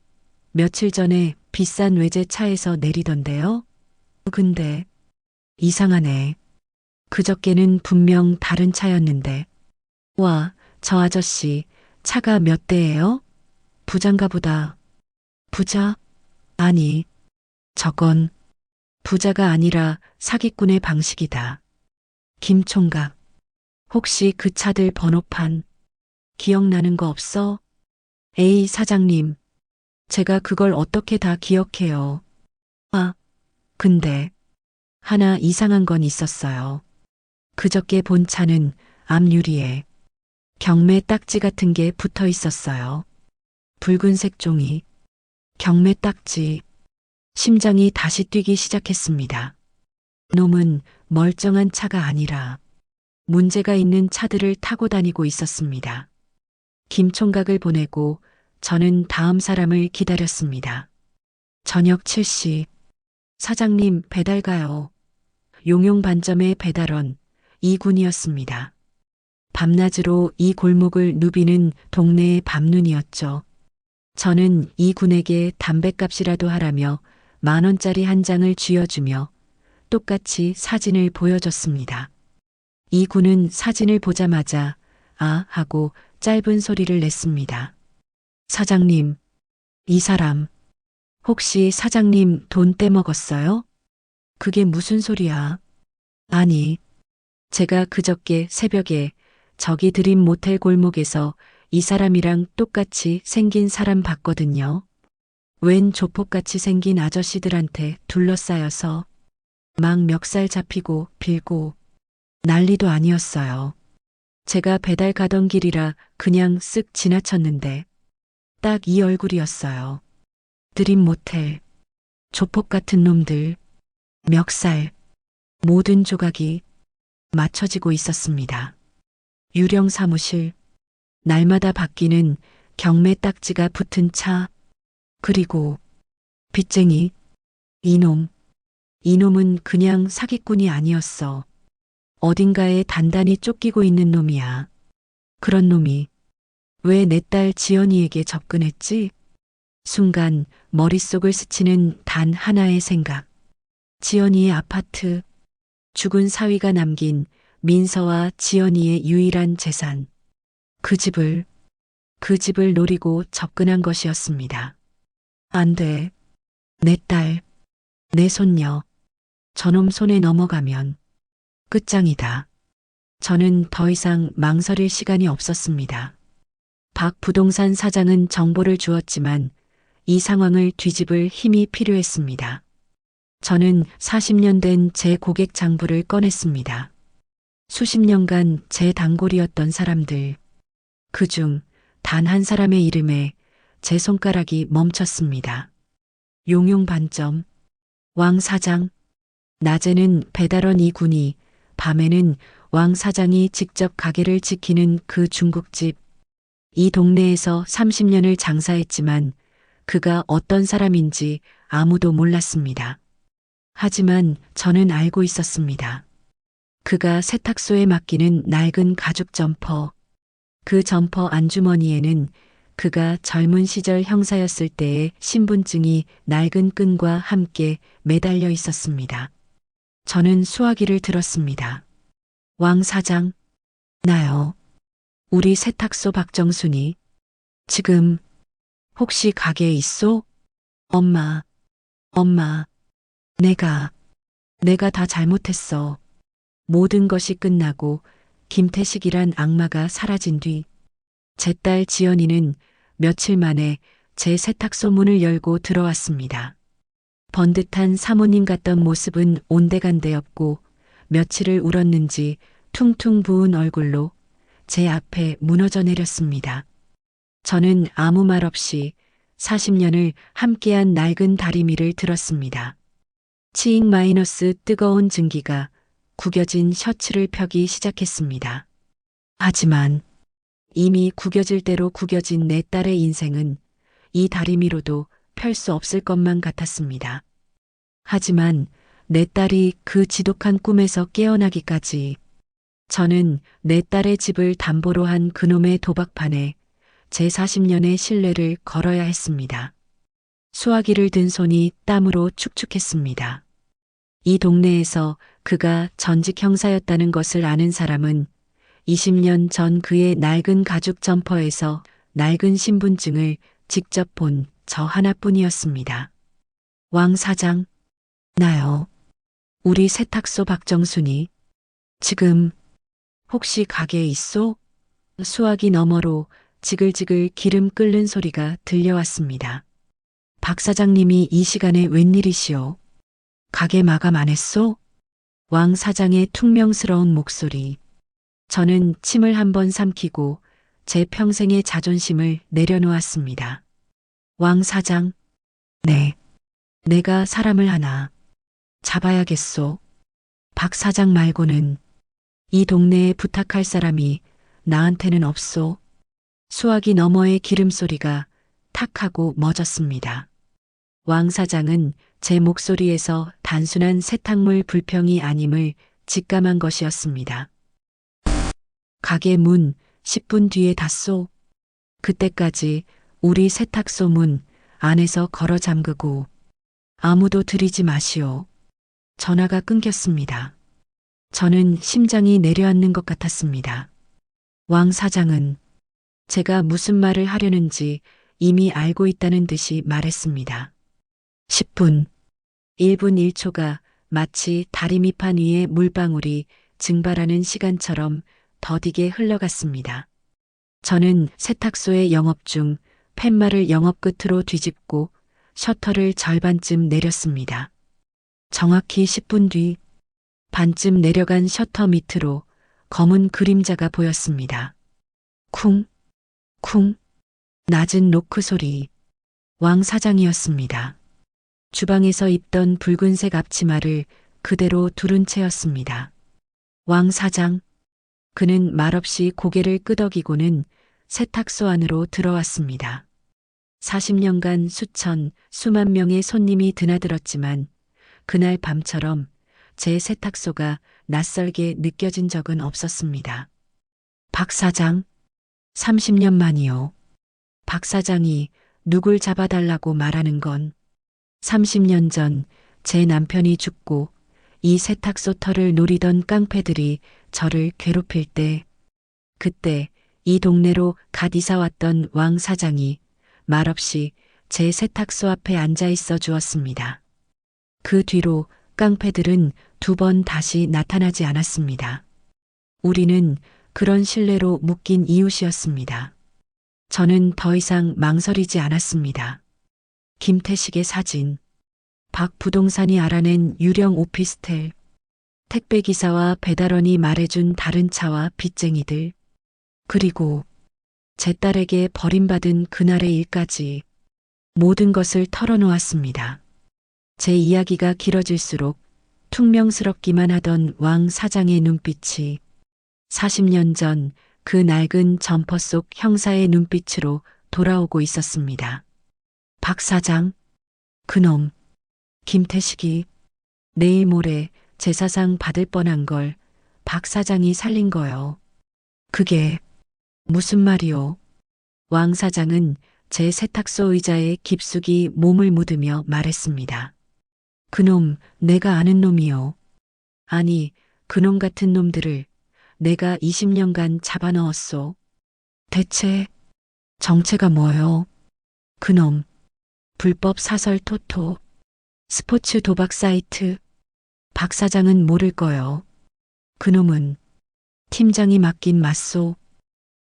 B: 며칠 전에 비싼 외제차에서 내리던데요. 근데 이상하네. 그저께는 분명 다른 차였는데. 와, 저 아저씨 차가 몇 대예요? 부자인가 보다. 부자? 아니, 저건 부자가 아니라 사기꾼의 방식이다. 김총각, 혹시 그 차들 번호판 기억나는 거 없어? 에이, 사장님, 제가 그걸 어떻게 다 기억해요. 아, 근데 하나 이상한 건 있었어요. 그저께 본 차는 앞유리에 경매 딱지 같은 게 붙어 있었어요. 붉은색 종이. 경매 딱지. 심장이 다시 뛰기 시작했습니다. 놈은 멀쩡한 차가 아니라 문제가 있는 차들을 타고 다니고 있었습니다. 김총각을 보내고 저는 다음 사람을 기다렸습니다. 저녁 7시. 사장님, 배달 가요. 용용 반점의 배달원 이군이었습니다. 밤낮으로 이 골목을 누비는 동네의 밤눈이었죠. 저는 이 군에게 담뱃값이라도 하라며 10,000원짜리 한 장을 쥐어주며 똑같이 사진을 보여줬습니다. 이 군은 사진을 보자마자 아 하고 짧은 소리를 냈습니다. 사장님, 이 사람, 혹시 사장님 돈 떼먹었어요? 그게 무슨 소리야? 아니, 제가 그저께 새벽에 저기 드림 모텔 골목에서 이 사람이랑 똑같이 생긴 사람 봤거든요. 웬 조폭같이 생긴 아저씨들한테 둘러싸여서 막 멱살 잡히고 빌고 난리도 아니었어요. 제가 배달 가던 길이라 그냥 쓱 지나쳤는데 딱 이 얼굴이었어요. 드림 모텔, 조폭 같은 놈들, 멱살, 모든 조각이 맞춰지고 있었습니다. 유령 사무실, 날마다 바뀌는 경매 딱지가 붙은 차, 그리고 빚쟁이, 이놈은 그냥 사기꾼이 아니었어. 어딘가에 단단히 쫓기고 있는 놈이야. 그런 놈이 왜 내 딸 지연이에게 접근했지? 순간 머릿속을 스치는 단 하나의 생각. 지연이의 아파트, 죽은 사위가 남긴 민서와 지연이의 유일한 재산. 그 집을 노리고 접근한 것이었습니다. 안 돼. 내 딸, 내 손녀, 저놈 손에 넘어가면 끝장이다. 저는 더 이상 망설일 시간이 없었습니다. 박 부동산 사장은 정보를 주었지만 이 상황을 뒤집을 힘이 필요했습니다. 저는 40년 된 제 고객 장부를 꺼냈습니다. 수십 년간 제 단골이었던 사람들, 그중 단 한 사람의 이름에 제 손가락이 멈췄습니다. 용용 반점. 왕 사장. 낮에는 배달원 이군이, 밤에는 왕 사장이 직접 가게를 지키는 그 중국집. 이 동네에서 30년을 장사했지만 그가 어떤 사람인지 아무도 몰랐습니다. 하지만 저는 알고 있었습니다. 그가 세탁소에 맡기는 낡은 가죽 점퍼. 그 점퍼 안주머니에는 그가 젊은 시절 형사였을 때의 신분증이 낡은 끈과 함께 매달려 있었습니다. 저는 수화기를 들었습니다. 왕 사장. 나요. 우리 세탁소 박정순이. 지금 혹시 가게에 있소? 엄마. 내가 다 잘못했어. 모든 것이 끝나고 김태식이란 악마가 사라진 뒤 제 딸 지연이는 며칠 만에 제 세탁소 문을 열고 들어왔습니다. 번듯한 사모님 같던 모습은 온데간데 없고 며칠을 울었는지 퉁퉁 부은 얼굴로 제 앞에 무너져 내렸습니다. 저는 아무 말 없이 40년을 함께한 낡은 다리미를 들었습니다. 치익 마이너스 뜨거운 증기가 구겨진 셔츠를 펴기 시작했습니다. 하지만 이미 구겨질 대로 구겨진 내 딸의 인생은 이 다리미로도 펼 수 없을 것만 같았습니다. 하지만 내 딸이 그 지독한 꿈에서 깨어나기까지 저는 내 딸의 집을 담보로 한 그놈의 도박판에 제 40년의 신뢰를 걸어야 했습니다. 수화기를 든 손이 땀으로 축축했습니다. 이 동네에서 그가 전직 형사였다는 것을 아는 사람은 20년 전 그의 낡은 가죽 점퍼에서 낡은 신분증을 직접 본 저 하나뿐이었습니다. 왕 사장. 나요. 우리 세탁소 박정순이. 지금 혹시 가게에 있소? 수화기 너머로 지글지글 기름 끓는 소리가 들려왔습니다. 박 사장님이 이 시간에 웬일이시오? 가게 마감 안 했소? 왕 사장의 퉁명스러운 목소리. 저는 침을 한번 삼키고 제 평생의 자존심을 내려놓았습니다. 왕 사장. 네. 내가 사람을 하나 잡아야겠소. 박 사장 말고는 이 동네에 부탁할 사람이 나한테는 없소. 수화기 너머의 기름소리가 탁 하고 멎었습니다. 왕 사장은 제 목소리에서 단순한 세탁물 불평이 아님을 직감한 것이었습니다. 가게 문 10분 뒤에 닫소. 그때까지 우리 세탁소 문 안에서 걸어 잠그고 아무도 들이지 마시오. 전화가 끊겼습니다. 저는 심장이 내려앉는 것 같았습니다. 왕 사장은 제가 무슨 말을 하려는지 이미 알고 있다는 듯이 말했습니다. 10분, 1분 1초가 마치 다리미판 위에 물방울이 증발하는 시간처럼 더디게 흘러갔습니다. 저는 세탁소의 영업 중 팻말을 영업 끝으로 뒤집고 셔터를 절반쯤 내렸습니다. 정확히 10분 뒤 반쯤 내려간 셔터 밑으로 검은 그림자가 보였습니다. 쿵, 쿵, 낮은 노크 소리. 왕 사장이었습니다. 주방에서 입던 붉은색 앞치마를 그대로 두른 채였습니다. 왕 사장. 그는 말없이 고개를 끄덕이고는 세탁소 안으로 들어왔습니다. 40년간 수만 명의 손님이 드나들었지만 그날 밤처럼 제 세탁소가 낯설게 느껴진 적은 없었습니다. 박 사장. 30년 만이요. 박 사장이 누굴 잡아달라고 말하는 건 30년 전 제 남편이 죽고 이 세탁소 털을 노리던 깡패들이 저를 괴롭힐 때, 그때 이 동네로 갓 이사 왔던 왕 사장이 말없이 제 세탁소 앞에 앉아 있어 주었습니다. 그 뒤로 깡패들은 2번 다시 나타나지 않았습니다. 우리는 그런 신뢰로 묶인 이웃이었습니다. 저는 더 이상 망설이지 않았습니다. 김태식의 사진, 박 부동산이 알아낸 유령 오피스텔, 택배기사와 배달원이 말해준 다른 차와 빚쟁이들, 그리고 제 딸에게 버림받은 그날의 일까지 모든 것을 털어놓았습니다. 제 이야기가 길어질수록 퉁명스럽기만 하던 왕 사장의 눈빛이 40년 전 그 낡은 점퍼 속 형사의 눈빛으로 돌아오고 있었습니다. 박 사장, 그놈, 김태식이 내일 모레 제사상 받을 뻔한 걸 박 사장이 살린 거요. 그게 무슨 말이오? 왕 사장은 제 세탁소 의자에 깊숙이 몸을 묻으며 말했습니다. 그놈 내가 아는 놈이요. 아니 그놈 같은 놈들을 내가 20년간 잡아넣었소. 대체 정체가 뭐요? 그놈 불법 사설 토토 스포츠 도박 사이트 박 사장은 모를 거요. 그놈은 팀장이 맡긴 맞소.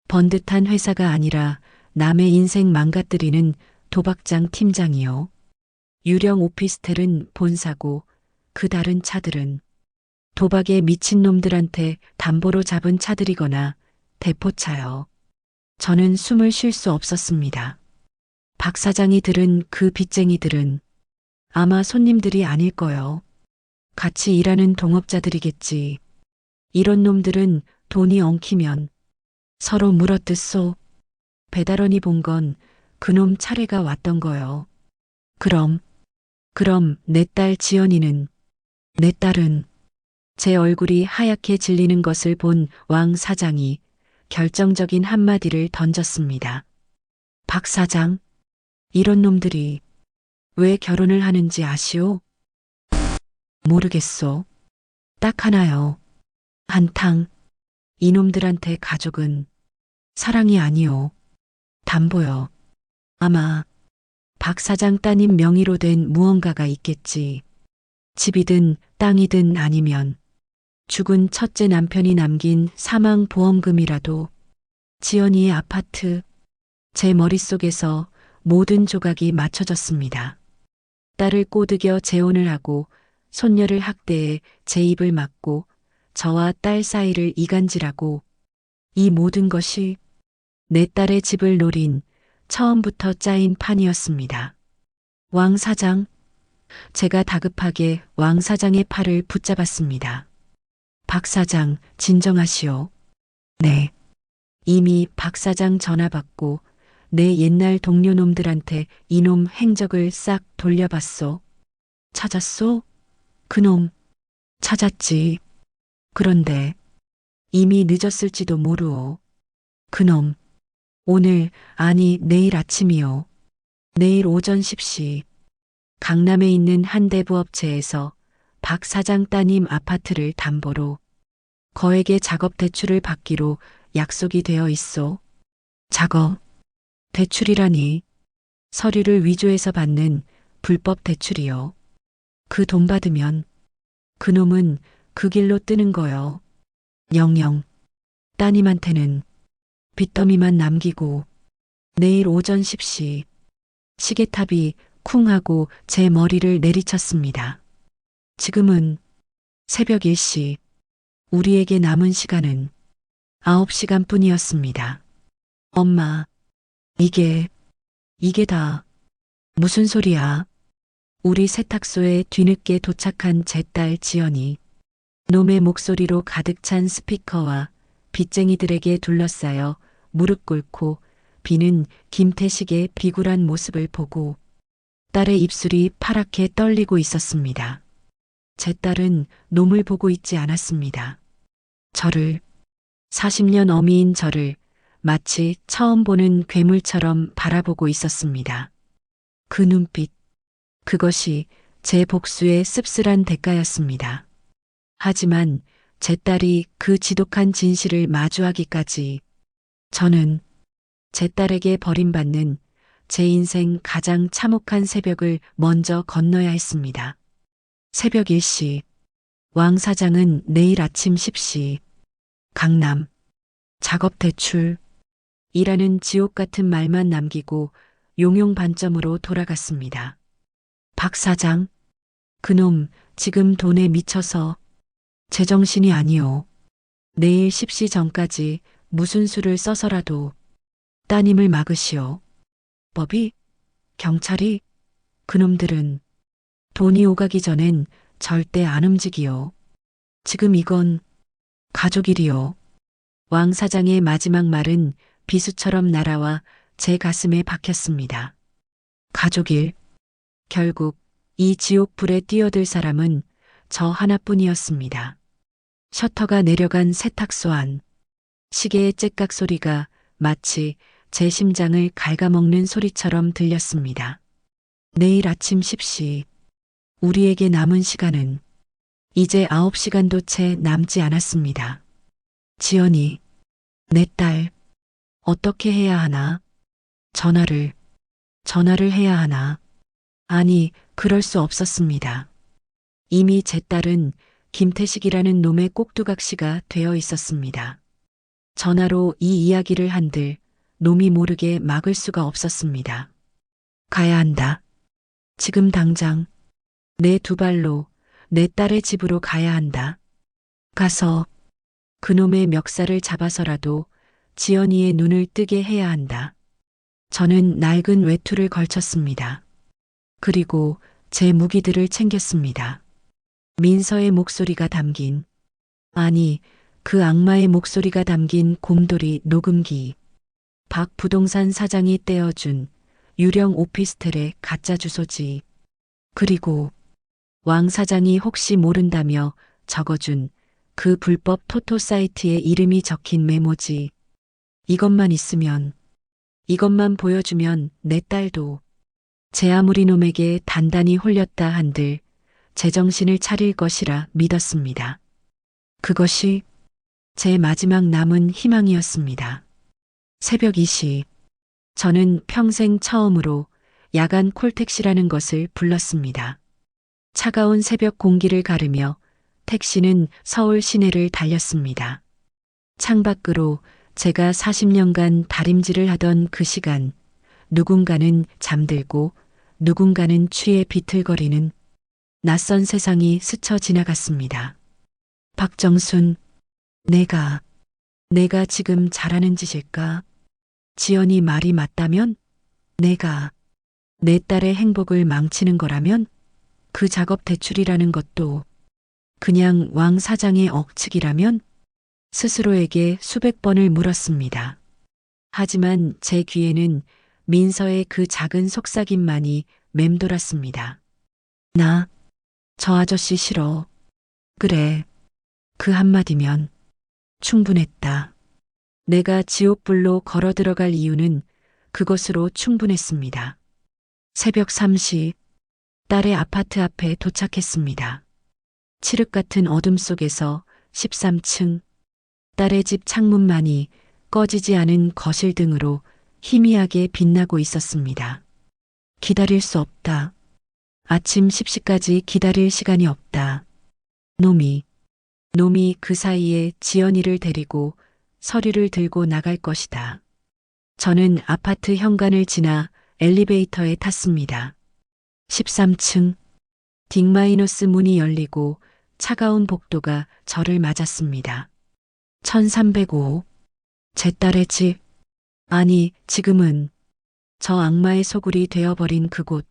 B: 번듯한 회사가 아니라 남의 인생 망가뜨리는 도박장 팀장이요. 유령 오피스텔은 본사고 그 다른 차들은 도박에 미친 놈들한테 담보로 잡은 차들이거나 대포차요. 저는 숨을 쉴 수 없었습니다. 박 사장이 들은 그 빚쟁이들은 아마 손님들이 아닐 거요. 같이 일하는 동업자들이겠지. 이런 놈들은 돈이 엉키면 서로 물어뜯소. 배달원이 본 건 그놈 차례가 왔던 거요. 그럼 내 딸 지연이는, 내 딸은 제 얼굴이 하얗게 질리는 것을 본 왕 사장이 결정적인 한마디를 던졌습니다. 박 사장, 이런 놈들이 왜 결혼을 하는지 아시오? 모르겠소. 딱 하나요. 한탕. 이놈들한테 가족은 사랑이 아니오. 담보요. 아마 박 사장 따님 명의로 된 무언가가 있겠지. 집이든 땅이든 아니면 죽은 첫째 남편이 남긴 사망보험금이라도. 지연이의 아파트. 제 머릿속에서 모든 조각이 맞춰졌습니다. 딸을 꼬드겨 재혼을 하고 손녀를 학대해 제 입을 막고 저와 딸 사이를 이간질하고 이 모든 것이 내 딸의 집을 노린 처음부터 짜인 판이었습니다. 왕 사장, 제가 다급하게 왕 사장의 팔을 붙잡았습니다. 박 사장, 진정하시오. 네. 이미 박 사장 전화 받고 내 옛날 동료 놈들한테 이놈 행적을 싹 돌려봤소. 찾았소? 그놈 찾았지. 그런데 이미 늦었을지도 모르오. 그놈 오늘 아니 내일 아침이요. 내일 오전 10시 강남에 있는 한 대부업체에서 박 사장 따님 아파트를 담보로 거액의 작업 대출을 받기로 약속이 되어 있소. 작업 대출이라니 서류를 위조해서 받는 불법 대출이요. 그 돈 받으면 그놈은 그 길로 뜨는 거요. 영영 따님한테는 빚더미만 남기고 내일 오전 10시 시계탑이 쿵 하고 제 머리를 내리쳤습니다. 지금은 새벽 1시 우리에게 남은 시간은 9시간 뿐이었습니다. 엄마, 이게 다 무슨 소리야? 우리 세탁소에 뒤늦게 도착한 제 딸 지연이 놈의 목소리로 가득 찬 스피커와 빚쟁이들에게 둘러싸여 무릎 꿇고 비는 김태식의 비굴한 모습을 보고 딸의 입술이 파랗게 떨리고 있었습니다. 제 딸은 놈을 보고 있지 않았습니다. 저를, 40년 어미인 저를 마치 처음 보는 괴물처럼 바라보고 있었습니다. 그 눈빛, 그것이 제 복수의 씁쓸한 대가였습니다. 하지만 제 딸이 그 지독한 진실을 마주하기까지 저는 제 딸에게 버림받는 제 인생 가장 참혹한 새벽을 먼저 건너야 했습니다. 새벽 1시, 왕 사장은 내일 아침 10시, 강남, 작업 대출, 이라는 지옥 같은 말만 남기고 용용 반점으로 돌아갔습니다. 박 사장, 그놈 지금 돈에 미쳐서 제정신이 아니오. 내일 10시 전까지 무슨 수를 써서라도 따님을 막으시오. 법이, 경찰이, 그놈들은 돈이 오가기 전엔 절대 안 움직이오. 지금 이건 가족 일이오. 왕 사장의 마지막 말은 비수처럼 날아와 제 가슴에 박혔습니다. 가족 일. 결국 이 지옥불에 뛰어들 사람은 저 하나뿐이었습니다. 셔터가 내려간 세탁소 안. 시계의 째깍 소리가 마치 제 심장을 갉아먹는 소리처럼 들렸습니다. 내일 아침 10시. 우리에게 남은 시간은 이제 9시간도 채 남지 않았습니다. 지연이, 내 딸, 어떻게 해야 하나? 전화를 해야 하나? 아니, 그럴 수 없었습니다. 이미 제 딸은 김태식이라는 놈의 꼭두각시가 되어 있었습니다. 전화로 이 이야기를 한들 놈이 모르게 막을 수가 없었습니다. 가야 한다. 지금 당장 내 두 발로 내 딸의 집으로 가야 한다. 가서 그놈의 멱살을 잡아서라도 지연이의 눈을 뜨게 해야 한다. 저는 낡은 외투를 걸쳤습니다. 그리고 제 무기들을 챙겼습니다. 민서의 목소리가 담긴, 아니, 그 악마의 목소리가 담긴 곰돌이 녹음기, 박 부동산 사장이 떼어준 유령 오피스텔의 가짜 주소지, 그리고 왕 사장이 혹시 모른다며 적어준 그 불법 토토 사이트에 이름이 적힌 메모지. 이것만 있으면, 이것만 보여주면 내 딸도 제 아무리 놈에게 단단히 홀렸다 한들 제정신을 차릴 것이라 믿었습니다. 그것이 제 마지막 남은 희망이었습니다. 새벽 2시, 저는 평생 처음으로 야간 콜택시라는 것을 불렀습니다. 차가운 새벽 공기를 가르며 택시는 서울 시내를 달렸습니다. 창밖으로 제가 40년간 다림질을 하던 그 시간, 누군가는 잠들고 누군가는 취해 비틀거리는 낯선 세상이 스쳐 지나갔습니다. 박정순, 내가 지금 잘하는 짓일까? 지연이 말이 맞다면? 내가 내 딸의 행복을 망치는 거라면? 그 작업 대출이라는 것도 그냥 왕 사장의 억측이라면? 스스로에게 수백 번을 물었습니다. 하지만 제 귀에는 민서의 그 작은 속삭임만이 맴돌았습니다. 나, 저 아저씨 싫어. 그래, 그 한마디면 충분했다. 내가 지옥불로 걸어 들어갈 이유는 그것으로 충분했습니다. 새벽 3시, 딸의 아파트 앞에 도착했습니다. 칠흑 같은 어둠 속에서 13층, 딸의 집 창문만이 꺼지지 않은 거실 등으로 희미하게 빛나고 있었습니다. 기다릴 수 없다. 아침 10시까지 기다릴 시간이 없다. 놈이 그 사이에 지연이를 데리고 서류를 들고 나갈 것이다. 저는 아파트 현관을 지나 엘리베이터에 탔습니다. 13층, 딩- 문이 열리고 차가운 복도가 저를 맞았습니다. 1305, 제 딸의 집. 아니, 지금은 저 악마의 소굴이 되어버린 그곳.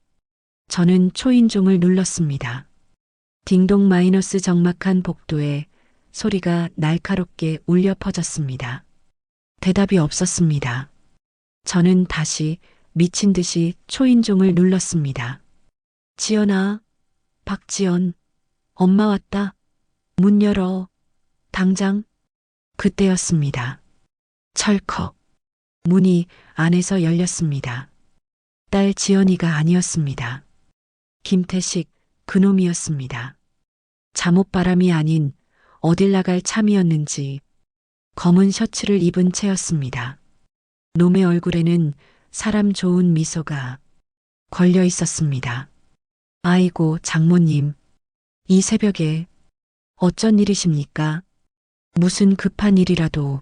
B: 저는 초인종을 눌렀습니다. 딩동 마이너스 적막한 복도에 소리가 날카롭게 울려 퍼졌습니다. 대답이 없었습니다. 저는 다시 미친 듯이 초인종을 눌렀습니다. 지연아, 박지연, 엄마 왔다. 문 열어. 당장. 그때였습니다. 철컥. 문이 안에서 열렸습니다. 딸 지연이가 아니었습니다. 김태식, 그놈이었습니다. 잠옷바람이 아닌 어딜 나갈 참이었는지 검은 셔츠를 입은 채였습니다. 놈의 얼굴에는 사람 좋은 미소가 걸려 있었습니다. 아이고, 장모님. 이 새벽에 어쩐 일이십니까? 무슨 급한 일이라도.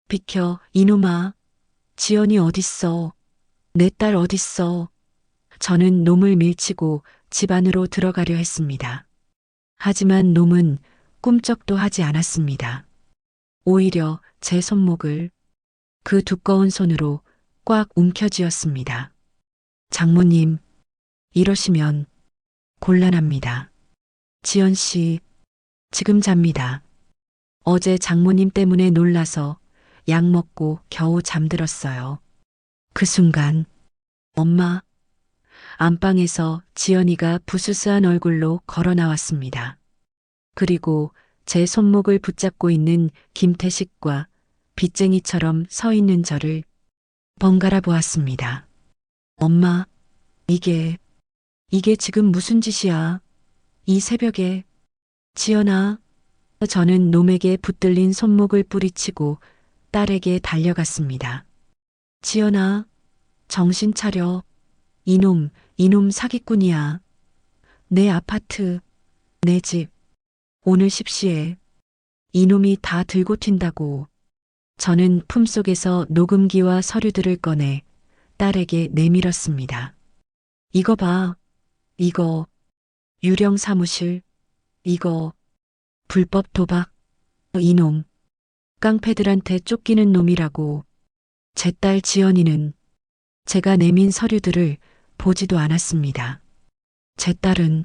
B: 비켜, 이놈아. 지연이 어딨어? 내 딸 어딨어? 저는 놈을 밀치고 집 안으로 들어가려 했습니다. 하지만 놈은 꿈쩍도 하지 않았습니다. 오히려 제 손목을 그 두꺼운 손으로 꽉 움켜쥐었습니다. 장모님, 이러시면 곤란합니다. 지연 씨, 지금 잡니다. 어제 장모님 때문에 놀라서 약 먹고 겨우 잠들었어요. 그 순간, 엄마, 안방에서 지연이가 부스스한 얼굴로 걸어 나왔습니다. 그리고 제 손목을 붙잡고 있는 김태식과 빚쟁이처럼 서 있는 저를 번갈아 보았습니다. 엄마, 이게 지금 무슨 짓이야? 이 새벽에, 지연아. 저는 놈에게 붙들린 손목을 뿌리치고 딸에게 달려갔습니다. 지연아, 정신 차려. 이놈 사기꾼이야. 내 아파트, 내 집, 오늘 십시에 이놈이 다 들고 튄다고. 저는 품속에서 녹음기와 서류들을 꺼내 딸에게 내밀었습니다. 이거 봐. 이거 유령 사무실. 이거 불법 도박. 이놈 깡패들한테 쫓기는 놈이라고. 제 딸 지연이는 제가 내민 서류들을 보지도 않았습니다. 제 딸은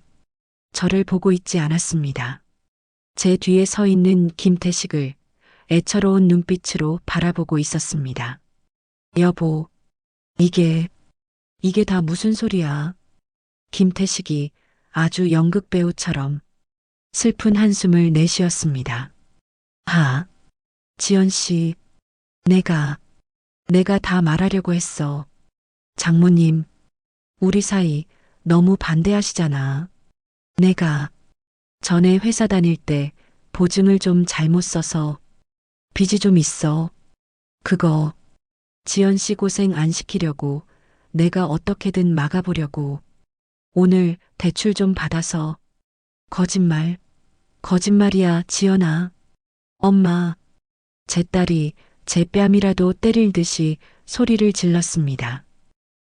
B: 저를 보고 있지 않았습니다. 제 뒤에 서 있는 김태식을 애처로운 눈빛으로 바라보고 있었습니다. 여보, 이게 다 무슨 소리야? 김태식이 아주 연극 배우처럼 슬픈 한숨을 내쉬었습니다. 지연 씨, 내가 다 말하려고 했어. 장모님, 우리 사이 너무 반대하시잖아. 내가 전에 회사 다닐 때 보증을 좀 잘못 써서 빚이 좀 있어. 그거 지연 씨 고생 안 시키려고 내가 어떻게든 막아보려고 오늘 대출 좀 받아서. 거짓말이야, 지연아. 엄마, 제 딸이 제 뺨이라도 때릴 듯이 소리를 질렀습니다.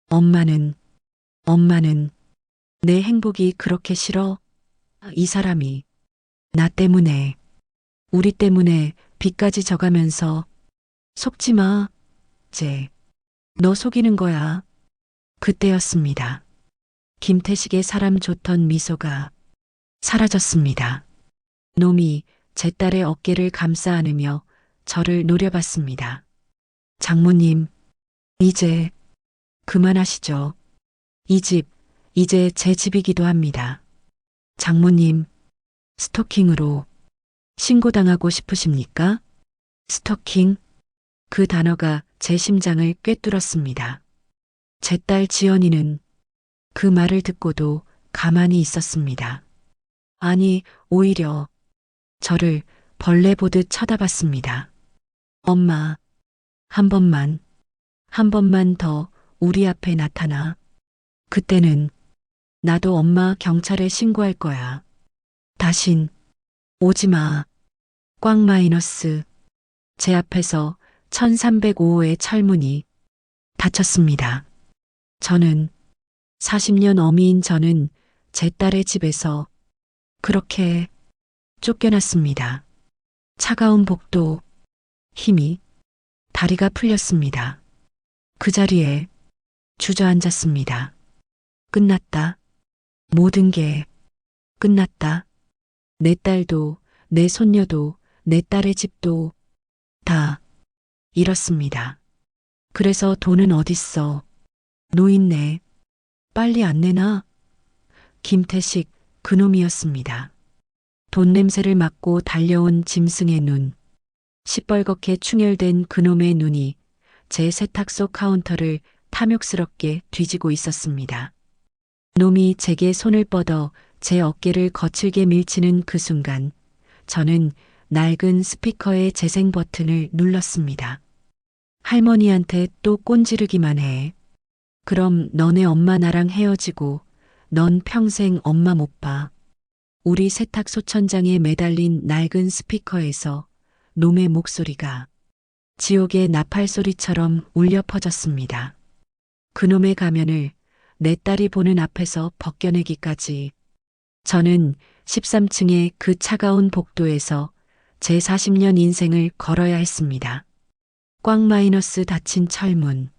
B: 엄마는 내 행복이 그렇게 싫어? 이 사람이 나 때문에, 우리 때문에 빚까지 져가면서. 속지 마. 너 속이는 거야. 그때였습니다. 김태식의 사람 좋던 미소가 사라졌습니다. 놈이 제 딸의 어깨를 감싸 안으며 저를 노려봤습니다. 장모님, 이제 그만하시죠. 이 집, 이제 제 집이기도 합니다. 장모님, 스토킹으로 신고당하고 싶으십니까? 스토킹? 그 단어가 제 심장을 꿰뚫었습니다. 제 딸 지연이는 그 말을 듣고도 가만히 있었습니다. 아니, 오히려 저를 벌레 보듯 쳐다봤습니다. 엄마, 한 번만 더 우리 앞에 나타나. 그때는 나도 엄마 경찰에 신고할 거야. 다신 오지 마. 꽉 마이너스. 제 앞에서 1305호의 철문이 닫혔습니다. 40년 어미인 저는 제 딸의 집에서 그렇게 쫓겨났습니다. 차가운 복도, 힘이 다리가 풀렸습니다. 그 자리에 주저앉았습니다. 끝났다. 모든 게 끝났다. 내 딸도, 내 손녀도, 내 딸의 집도 다 잃었습니다. 그래서 돈은 어딨어? 노인네, 빨리 안 내놔. 김태식, 그놈이었습니다. 돈 냄새를 맡고 달려온 짐승의 눈, 시뻘겋게 충혈된 그놈의 눈이 제 세탁소 카운터를 탐욕스럽게 뒤지고 있었습니다. 놈이 제게 손을 뻗어 제 어깨를 거칠게 밀치는 그 순간 저는 낡은 스피커의 재생 버튼을 눌렀습니다. 할머니한테 또 꼰지르기만 해. 그럼 너네 엄마 나랑 헤어지고 넌 평생 엄마 못 봐. 우리 세탁소 천장에 매달린 낡은 스피커에서 놈의 목소리가 지옥의 나팔 소리처럼 울려 퍼졌습니다. 그놈의 가면을 내 딸이 보는 앞에서 벗겨내기까지 저는 13층의 그 차가운 복도에서 제 40년 인생을 걸어야 했습니다. 꽉 마이너스 닫힌 철문,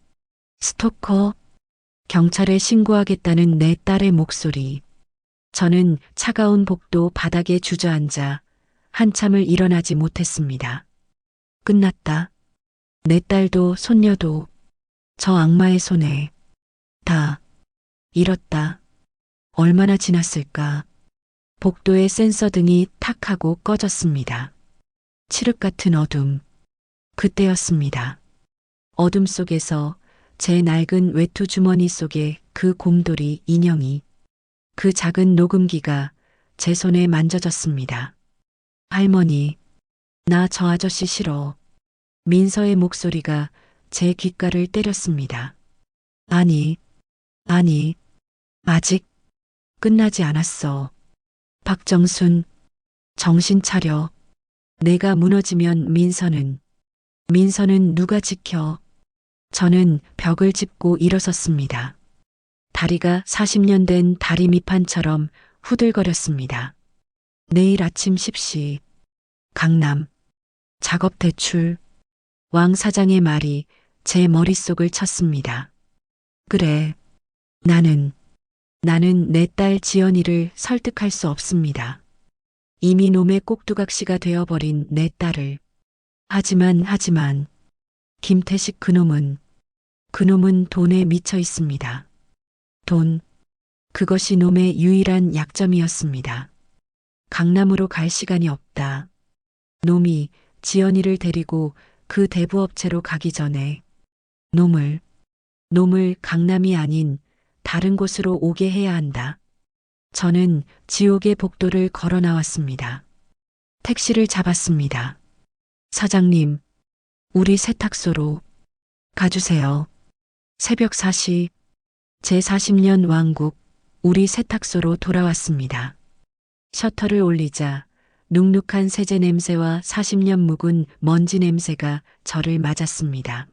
B: 스토커, 경찰에 신고하겠다는 내 딸의 목소리. 저는 차가운 복도 바닥에 주저앉아 한참을 일어나지 못했습니다. 끝났다. 내 딸도 손녀도 저 악마의 손에 다 잃었다. 얼마나 지났을까. 복도의 센서 등이 탁 하고 꺼졌습니다. 칠흑 같은 어둠. 그때였습니다. 어둠 속에서 제 낡은 외투 주머니 속에 그 곰돌이 인형이, 그 작은 녹음기가 제 손에 만져졌습니다. 할머니, 나 저 아저씨 싫어. 민서의 목소리가 제 귓가를 때렸습니다. 아니, 아직 끝나지 않았어. 박정순, 정신 차려. 내가 무너지면 민서는 누가 지켜? 저는 벽을 짚고 일어섰습니다. 다리가 40년 된 다리 밑판처럼 후들거렸습니다. 내일 아침 10시, 강남, 작업 대출. 왕 사장의 말이 제 머릿속을 쳤습니다. 그래, 나는 내 딸 지연이를 설득할 수 없습니다. 이미 놈의 꼭두각시가 되어버린 내 딸을. 하지만, 김태식 그놈은 돈에 미쳐 있습니다. 돈, 그것이 놈의 유일한 약점이었습니다. 강남으로 갈 시간이 없다. 놈이 지연이를 데리고 그 대부업체로 가기 전에 놈을 강남이 아닌 다른 곳으로 오게 해야 한다. 저는 지옥의 복도를 걸어 나왔습니다. 택시를 잡았습니다. 사장님, 우리 세탁소로 가주세요. 새벽 4시, 제40년 왕국, 우리 세탁소로 돌아왔습니다. 셔터를 올리자 눅눅한 세제 냄새와 40년 묵은 먼지 냄새가 저를 맞았습니다.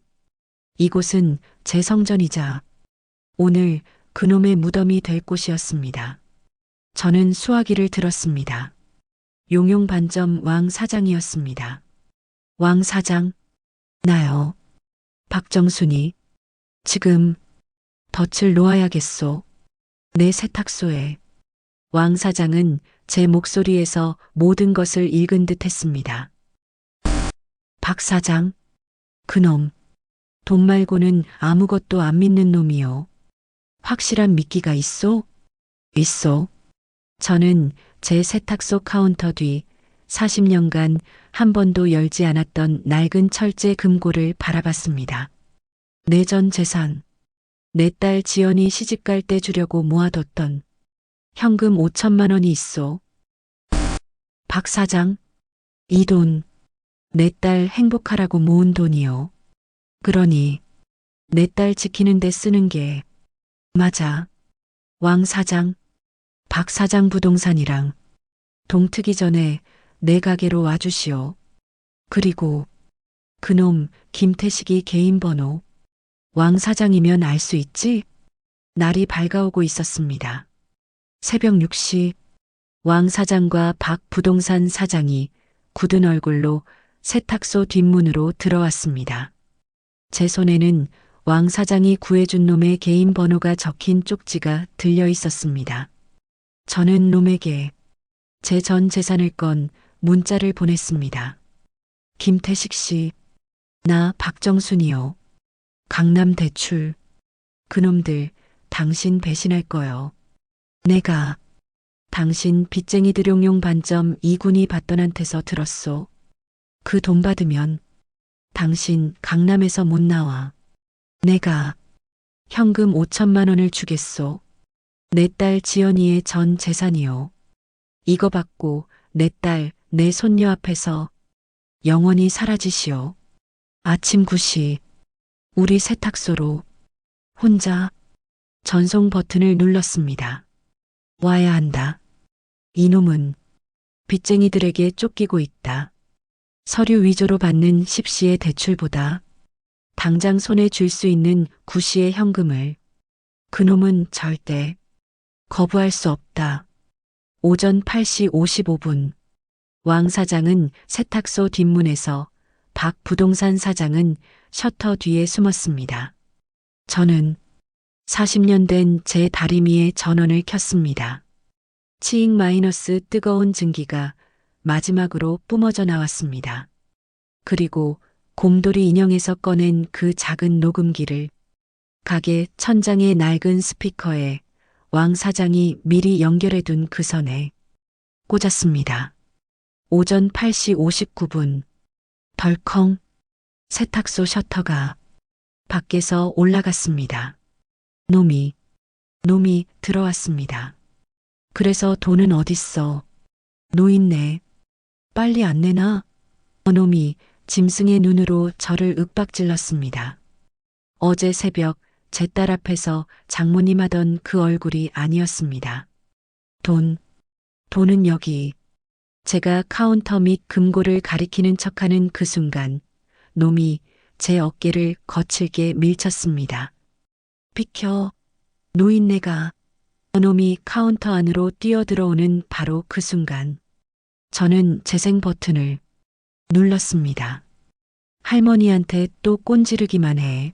B: 이곳은 제 성전이자 오늘 그놈의 무덤이 될 곳이었습니다. 저는 수화기를 들었습니다. 용용반점 왕 사장이었습니다. 왕 사장, 나요. 박정순이. 지금 덫을 놓아야겠소. 내 세탁소에. 왕 사장은 제 목소리에서 모든 것을 읽은 듯 했습니다. 박 사장, 그놈, 돈 말고는 아무것도 안 믿는 놈이요. 확실한 미끼가 있소? 있소. 저는 제 세탁소 카운터 뒤 40년간 한 번도 열지 않았던 낡은 철제 금고를 바라봤습니다. 내 전 재산, 내 딸 지연이 시집갈 때 주려고 모아뒀던 현금 5천만 원이 있소. 박 사장, 이 돈, 내 딸 행복하라고 모은 돈이요. 그러니 내 딸 지키는 데 쓰는 게 맞아. 왕 사장, 박 사장 부동산이랑 동트기 전에 내 가게로 와주시오. 그리고 그놈 김태식이 개인 번호. 왕 사장이면 알 수 있지? 날이 밝아오고 있었습니다. 새벽 6시 왕 사장과 박 부동산 사장이 굳은 얼굴로 세탁소 뒷문으로 들어왔습니다. 제 손에는 왕 사장이 구해준 놈의 개인 번호가 적힌 쪽지가 들려 있었습니다. 저는 놈에게 제 전 재산을 건 문자를 보냈습니다. 김태식 씨, 나 박정순이요. 강남 대출. 그놈들 당신 배신할 거요. 내가 당신 빚쟁이들 용용 반점 이군이 받던한테서 들었소. 그 돈 받으면 당신 강남에서 못 나와. 내가 현금 5천만 원을 주겠소. 내 딸 지연이의 전 재산이요. 이거 받고 내 딸, 내 손녀 앞에서 영원히 사라지시오. 아침 9시 우리 세탁소로 혼자 전송 버튼을 눌렀습니다. 와야 한다. 이놈은 빚쟁이들에게 쫓기고 있다. 서류 위조로 받는 10시의 대출보다 당장 손에 쥘 수 있는 9시의 현금을 그놈은 절대 거부할 수 없다. 오전 8시 55분 왕 사장은 세탁소 뒷문에서 박 부동산 사장은 셔터 뒤에 숨었습니다. 저는 40년 된 제 다리미에 전원을 켰습니다. 치익 마이너스 뜨거운 증기가 마지막으로 뿜어져 나왔습니다. 그리고 곰돌이 인형에서 꺼낸 그 작은 녹음기를 가게 천장의 낡은 스피커에 왕 사장이 미리 연결해둔 그 선에 꽂았습니다. 오전 8시 59분 덜컹 세탁소 셔터가 밖에서 올라갔습니다. 놈이 들어왔습니다. 그래서 돈은 어딨어? 노인네. 빨리 안 내놔? 놈이 짐승의 눈으로 저를 윽박질렀습니다. 어제 새벽 제 딸 앞에서 장모님 하던 그 얼굴이 아니었습니다. 돈은 여기. 제가 카운터 및 금고를 가리키는 척하는 그 순간 놈이 제 어깨를 거칠게 밀쳤습니다. 비켜. 노인네가. 놈이 카운터 안으로 뛰어들어오는 바로 그 순간 저는 재생 버튼을 눌렀습니다. 할머니한테 또 꼰지르기만 해.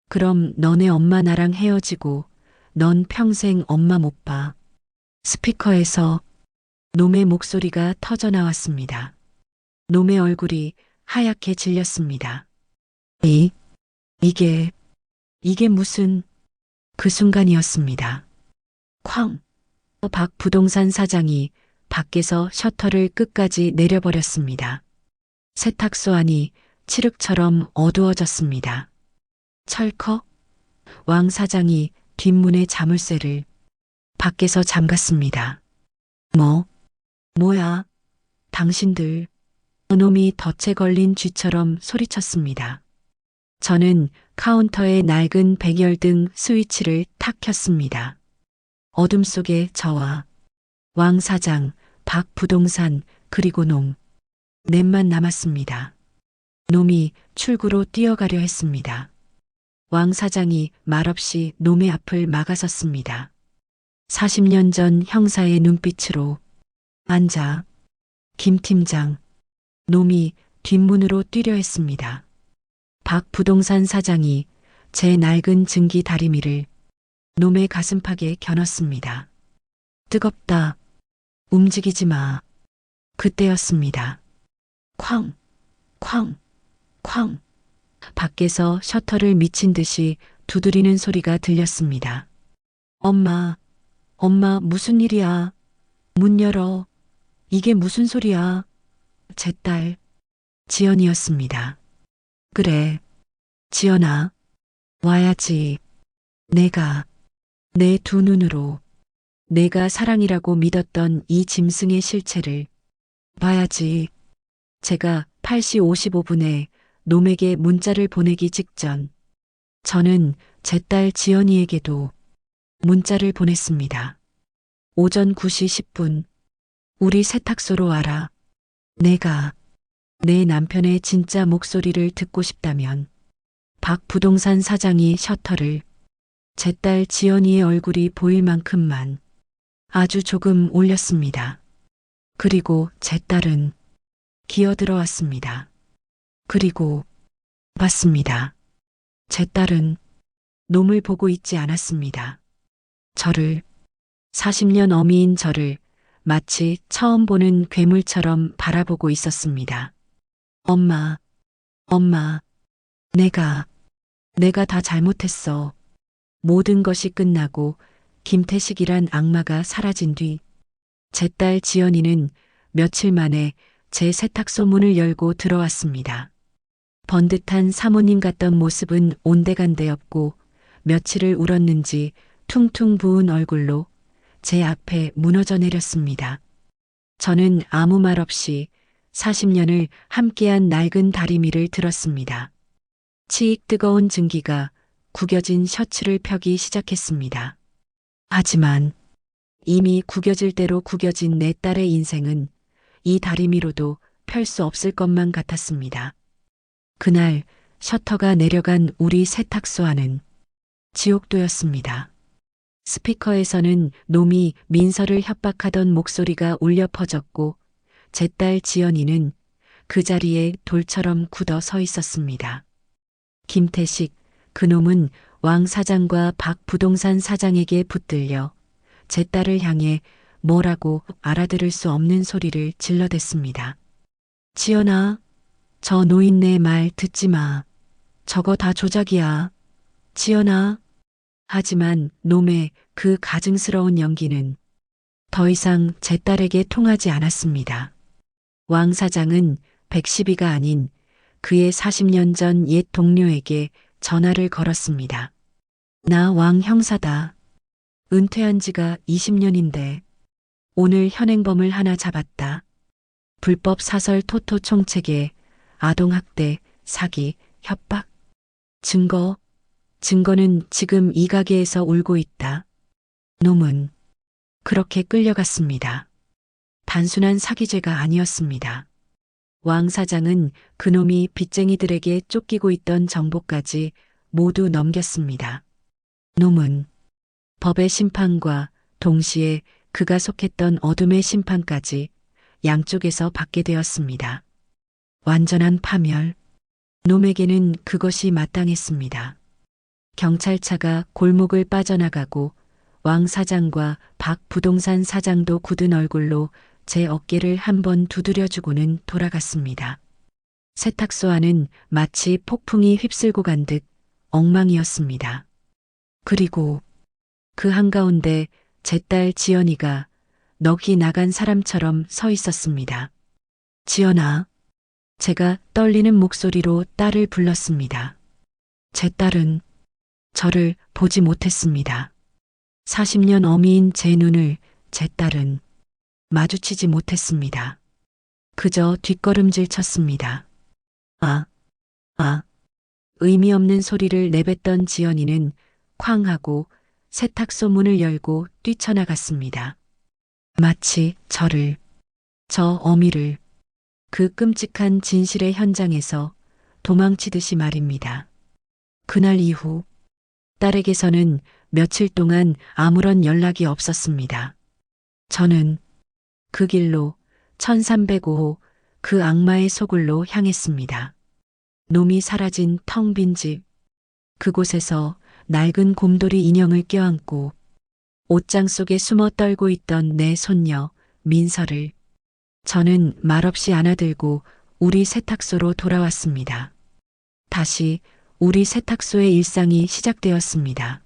B: 그럼 너네 엄마 나랑 헤어지고 넌 평생 엄마 못 봐. 스피커에서 놈의 목소리가 터져 나왔습니다. 놈의 얼굴이 하얗게 질렸습니다. 이게 무슨... 그 순간이었습니다. 쾅! 박 부동산 사장이 밖에서 셔터를 끝까지 내려버렸습니다. 세탁소 안이 칠흑처럼 어두워졌습니다. 철컥! 왕 사장이 뒷문의 자물쇠를 밖에서 잠갔습니다. 뭐야? 당신들. 놈이 덫에 걸린 쥐처럼 소리쳤습니다. 저는 카운터의 낡은 백열등 스위치를 탁 켰습니다. 어둠 속에 저와 왕 사장, 박 부동산, 그리고 넷만 남았습니다. 놈이 출구로 뛰어가려 했습니다. 왕 사장이 말없이 놈의 앞을 막아섰습니다. 40년 전 형사의 눈빛으로 앉아. 김 팀장. 놈이 뒷문으로 뛰려 했습니다. 박 부동산 사장이 제 낡은 증기 다리미를 놈의 가슴팍에 겨눴습니다. 뜨겁다. 움직이지 마. 그때였습니다. 쾅, 쾅, 쾅. 밖에서 셔터를 미친 듯이 두드리는 소리가 들렸습니다. 엄마 무슨 일이야? 문 열어. 이게 무슨 소리야? 제 딸, 지연이었습니다. 그래, 지연아, 와야지. 내가, 내 두 눈으로 내가 사랑이라고 믿었던 이 짐승의 실체를 봐야지. 제가 8시 55분에 놈에게 문자를 보내기 직전 저는 제 딸 지연이에게도 문자를 보냈습니다. 오전 9시 10분, 우리 세탁소로 와라. 내가 내 남편의 진짜 목소리를 듣고 싶다면 박 부동산 사장이 셔터를 제 딸 지연이의 얼굴이 보일 만큼만 아주 조금 올렸습니다. 그리고 제 딸은 기어들어왔습니다. 그리고 봤습니다. 제 딸은 놈을 보고 있지 않았습니다. 저를, 40년 어미인 저를 마치 처음 보는 괴물처럼 바라보고 있었습니다. 엄마, 내가 다 잘못했어. 모든 것이 끝나고 김태식이란 악마가 사라진 뒤 제 딸 지연이는 며칠 만에 제 세탁소 문을 열고 들어왔습니다. 번듯한 사모님 같던 모습은 온데간데 없고 며칠을 울었는지 퉁퉁 부은 얼굴로 제 앞에 무너져 내렸습니다. 저는 아무 말 없이 40년을 함께한 낡은 다리미를 들었습니다. 치익 뜨거운 증기가 구겨진 셔츠를 펴기 시작했습니다. 하지만 이미 구겨질 대로 구겨진 내 딸의 인생은 이 다리미로도 펼 수 없을 것만 같았습니다. 그날 셔터가 내려간 우리 세탁소 안은 지옥도였습니다. 스피커에서는 놈이 민서를 협박하던 목소리가 울려 퍼졌고 제 딸 지연이는 그 자리에 돌처럼 굳어 서 있었습니다. 김태식, 그놈은 왕 사장과 박 부동산 사장에게 붙들려 제 딸을 향해 뭐라고 알아들을 수 없는 소리를 질러댔습니다. 지연아, 저 노인네 말 듣지 마. 저거 다 조작이야. 지연아. 하지만 놈의 그 가증스러운 연기는 더 이상 제 딸에게 통하지 않았습니다. 왕 사장은 110이가 아닌 그의 40년 전 옛 동료에게 전화를 걸었습니다. 나 왕 형사다. 은퇴한 지가 20년인데 오늘 현행범을 하나 잡았다. 불법 사설 토토 총책에 아동학대, 사기, 협박. 증거는 지금 이 가게에서 울고 있다. 놈은 그렇게 끌려갔습니다. 단순한 사기죄가 아니었습니다. 왕 사장은 그놈이 빚쟁이들에게 쫓기고 있던 정보까지 모두 넘겼습니다. 놈은 법의 심판과 동시에 그가 속했던 어둠의 심판까지 양쪽에서 받게 되었습니다. 완전한 파멸. 놈에게는 그것이 마땅했습니다. 경찰차가 골목을 빠져나가고 왕 사장과 박 부동산 사장도 굳은 얼굴로 제 어깨를 한번 두드려주고는 돌아갔습니다. 세탁소 안은 마치 폭풍이 휩쓸고 간 듯 엉망이었습니다. 그리고 그 한가운데 제 딸 지연이가 넋이 나간 사람처럼 서 있었습니다. 지연아. 제가 떨리는 목소리로 딸을 불렀습니다. 제 딸은 저를 보지 못했습니다. 40년 어미인 제 눈을 제 딸은 마주치지 못했습니다. 그저 뒷걸음질 쳤습니다. 의미 없는 소리를 내뱉던 지연이는 쾅 하고 세탁소 문을 열고 뛰쳐나갔습니다. 마치 저 어미를 그 끔찍한 진실의 현장에서 도망치듯이 말입니다. 그날 이후 딸에게서는 며칠 동안 아무런 연락이 없었습니다. 저는 그 길로 1305호 그 악마의 소굴로 향했습니다. 놈이 사라진 텅 빈 집, 그곳에서 낡은 곰돌이 인형을 껴안고 옷장 속에 숨어 떨고 있던 내 손녀 민서를 저는 말없이 안아들고 우리 세탁소로 돌아왔습니다. 다시 우리 세탁소의 일상이 시작되었습니다.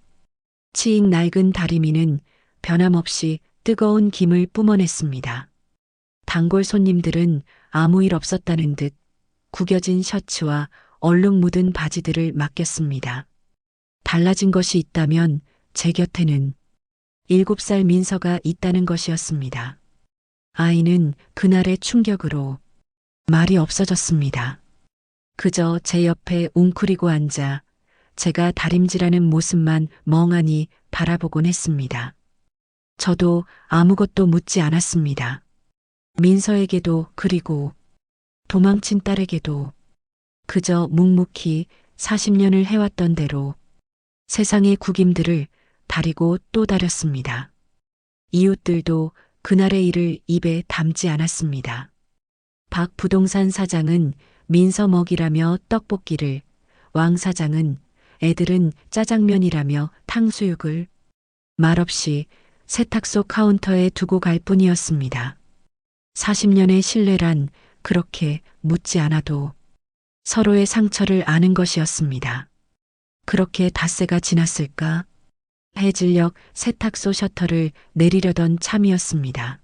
B: 치익 낡은 다리미는 변함없이 뜨거운 김을 뿜어냈습니다. 단골 손님들은 아무 일 없었다는 듯 구겨진 셔츠와 얼룩 묻은 바지들을 맡겼습니다. 달라진 것이 있다면 제 곁에는 7살 민서가 있다는 것이었습니다. 아이는 그날의 충격으로 말이 없어졌습니다. 그저 제 옆에 웅크리고 앉아 제가 다림질하는 모습만 멍하니 바라보곤 했습니다. 저도 아무것도 묻지 않았습니다. 민서에게도 그리고 도망친 딸에게도 그저 묵묵히 40년을 해왔던 대로 세상의 구김들을 다리고 또 다렸습니다. 이웃들도 그날의 일을 입에 담지 않았습니다. 박 부동산 사장은 민서 먹이라며 떡볶이를, 왕 사장은 애들은 짜장면이라며 탕수육을 말없이 세탁소 카운터에 두고 갈 뿐이었습니다. 40년의 신뢰란 그렇게 묻지 않아도 서로의 상처를 아는 것이었습니다. 그렇게 닷새가 지났을까? 해질녘 세탁소 셔터를 내리려던 참이었습니다.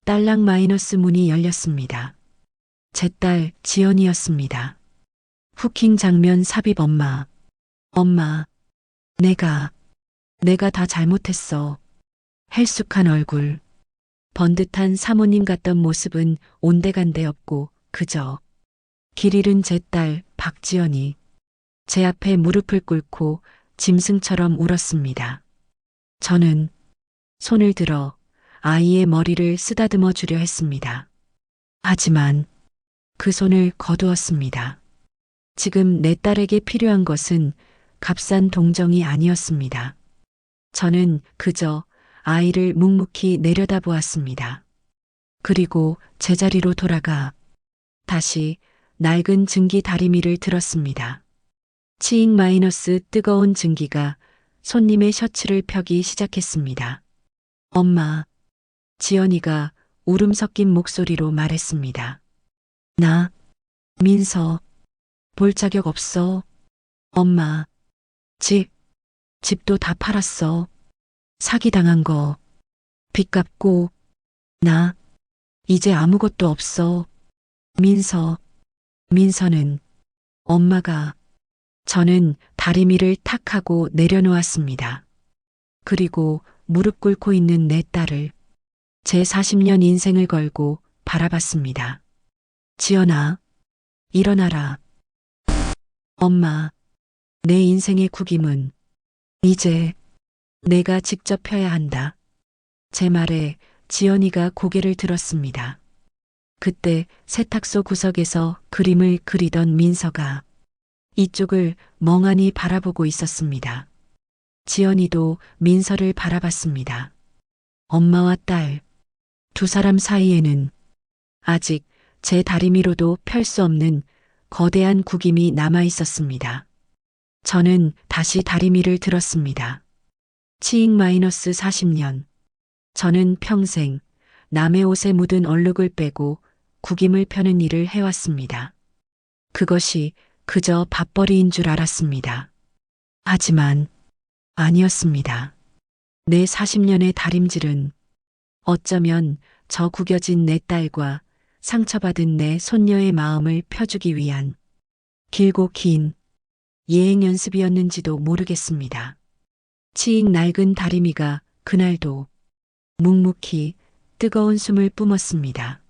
B: 딸랑 마이너스 문이 열렸습니다. 제 딸 지연이었습니다. 후킹 장면 삽입 엄마. 내가 다 잘못했어. 헬쑥한 얼굴. 번듯한 사모님 같던 모습은 온데간데 없고 그저 길 잃은 제 딸 박지연이 제 앞에 무릎을 꿇고 짐승처럼 울었습니다. 저는 손을 들어 아이의 머리를 쓰다듬어 주려 했습니다. 하지만 그 손을 거두었습니다. 지금 내 딸에게 필요한 것은 값싼 동정이 아니었습니다. 저는 그저 아이를 묵묵히 내려다보았습니다. 그리고 제자리로 돌아가 다시 낡은 증기 다리미를 들었습니다. 치익 마이너스 뜨거운 증기가 손님의 셔츠를 펴기 시작했습니다. 엄마, 지연이가 울음 섞인 목소리로 말했습니다. 나, 민서, 볼 자격 없어. 엄마, 집도 다 팔았어. 사기당한 거, 빚 갚고, 나, 이제 아무것도 없어. 민서는, 엄마가, 저는 다리미를 탁 하고 내려놓았습니다. 그리고 무릎 꿇고 있는 내 딸을 제 40년 인생을 걸고 바라봤습니다. 지연아, 일어나라. 엄마, 내 인생의 구김은 이제 내가 직접 펴야 한다. 제 말에 지연이가 고개를 들었습니다. 그때 세탁소 구석에서 그림을 그리던 민서가 이쪽을 멍하니 바라보고 있었습니다. 지연이도 민서를 바라봤습니다. 엄마와 딸, 두 사람 사이에는 아직 제 다리미로도 펼 수 없는 거대한 구김이 남아 있었습니다. 저는 다시 다리미를 들었습니다. 치익 마이너스 40년. 저는 평생 남의 옷에 묻은 얼룩을 빼고 구김을 펴는 일을 해왔습니다. 그것이 그저 밥벌이인 줄 알았습니다. 하지만 아니었습니다. 내 40년의 다림질은 어쩌면 저 구겨진 내 딸과 상처받은 내 손녀의 마음을 펴주기 위한 길고 긴 예행 연습이었는지도 모르겠습니다. 치익 낡은 다리미가 그날도 묵묵히 뜨거운 숨을 뿜었습니다.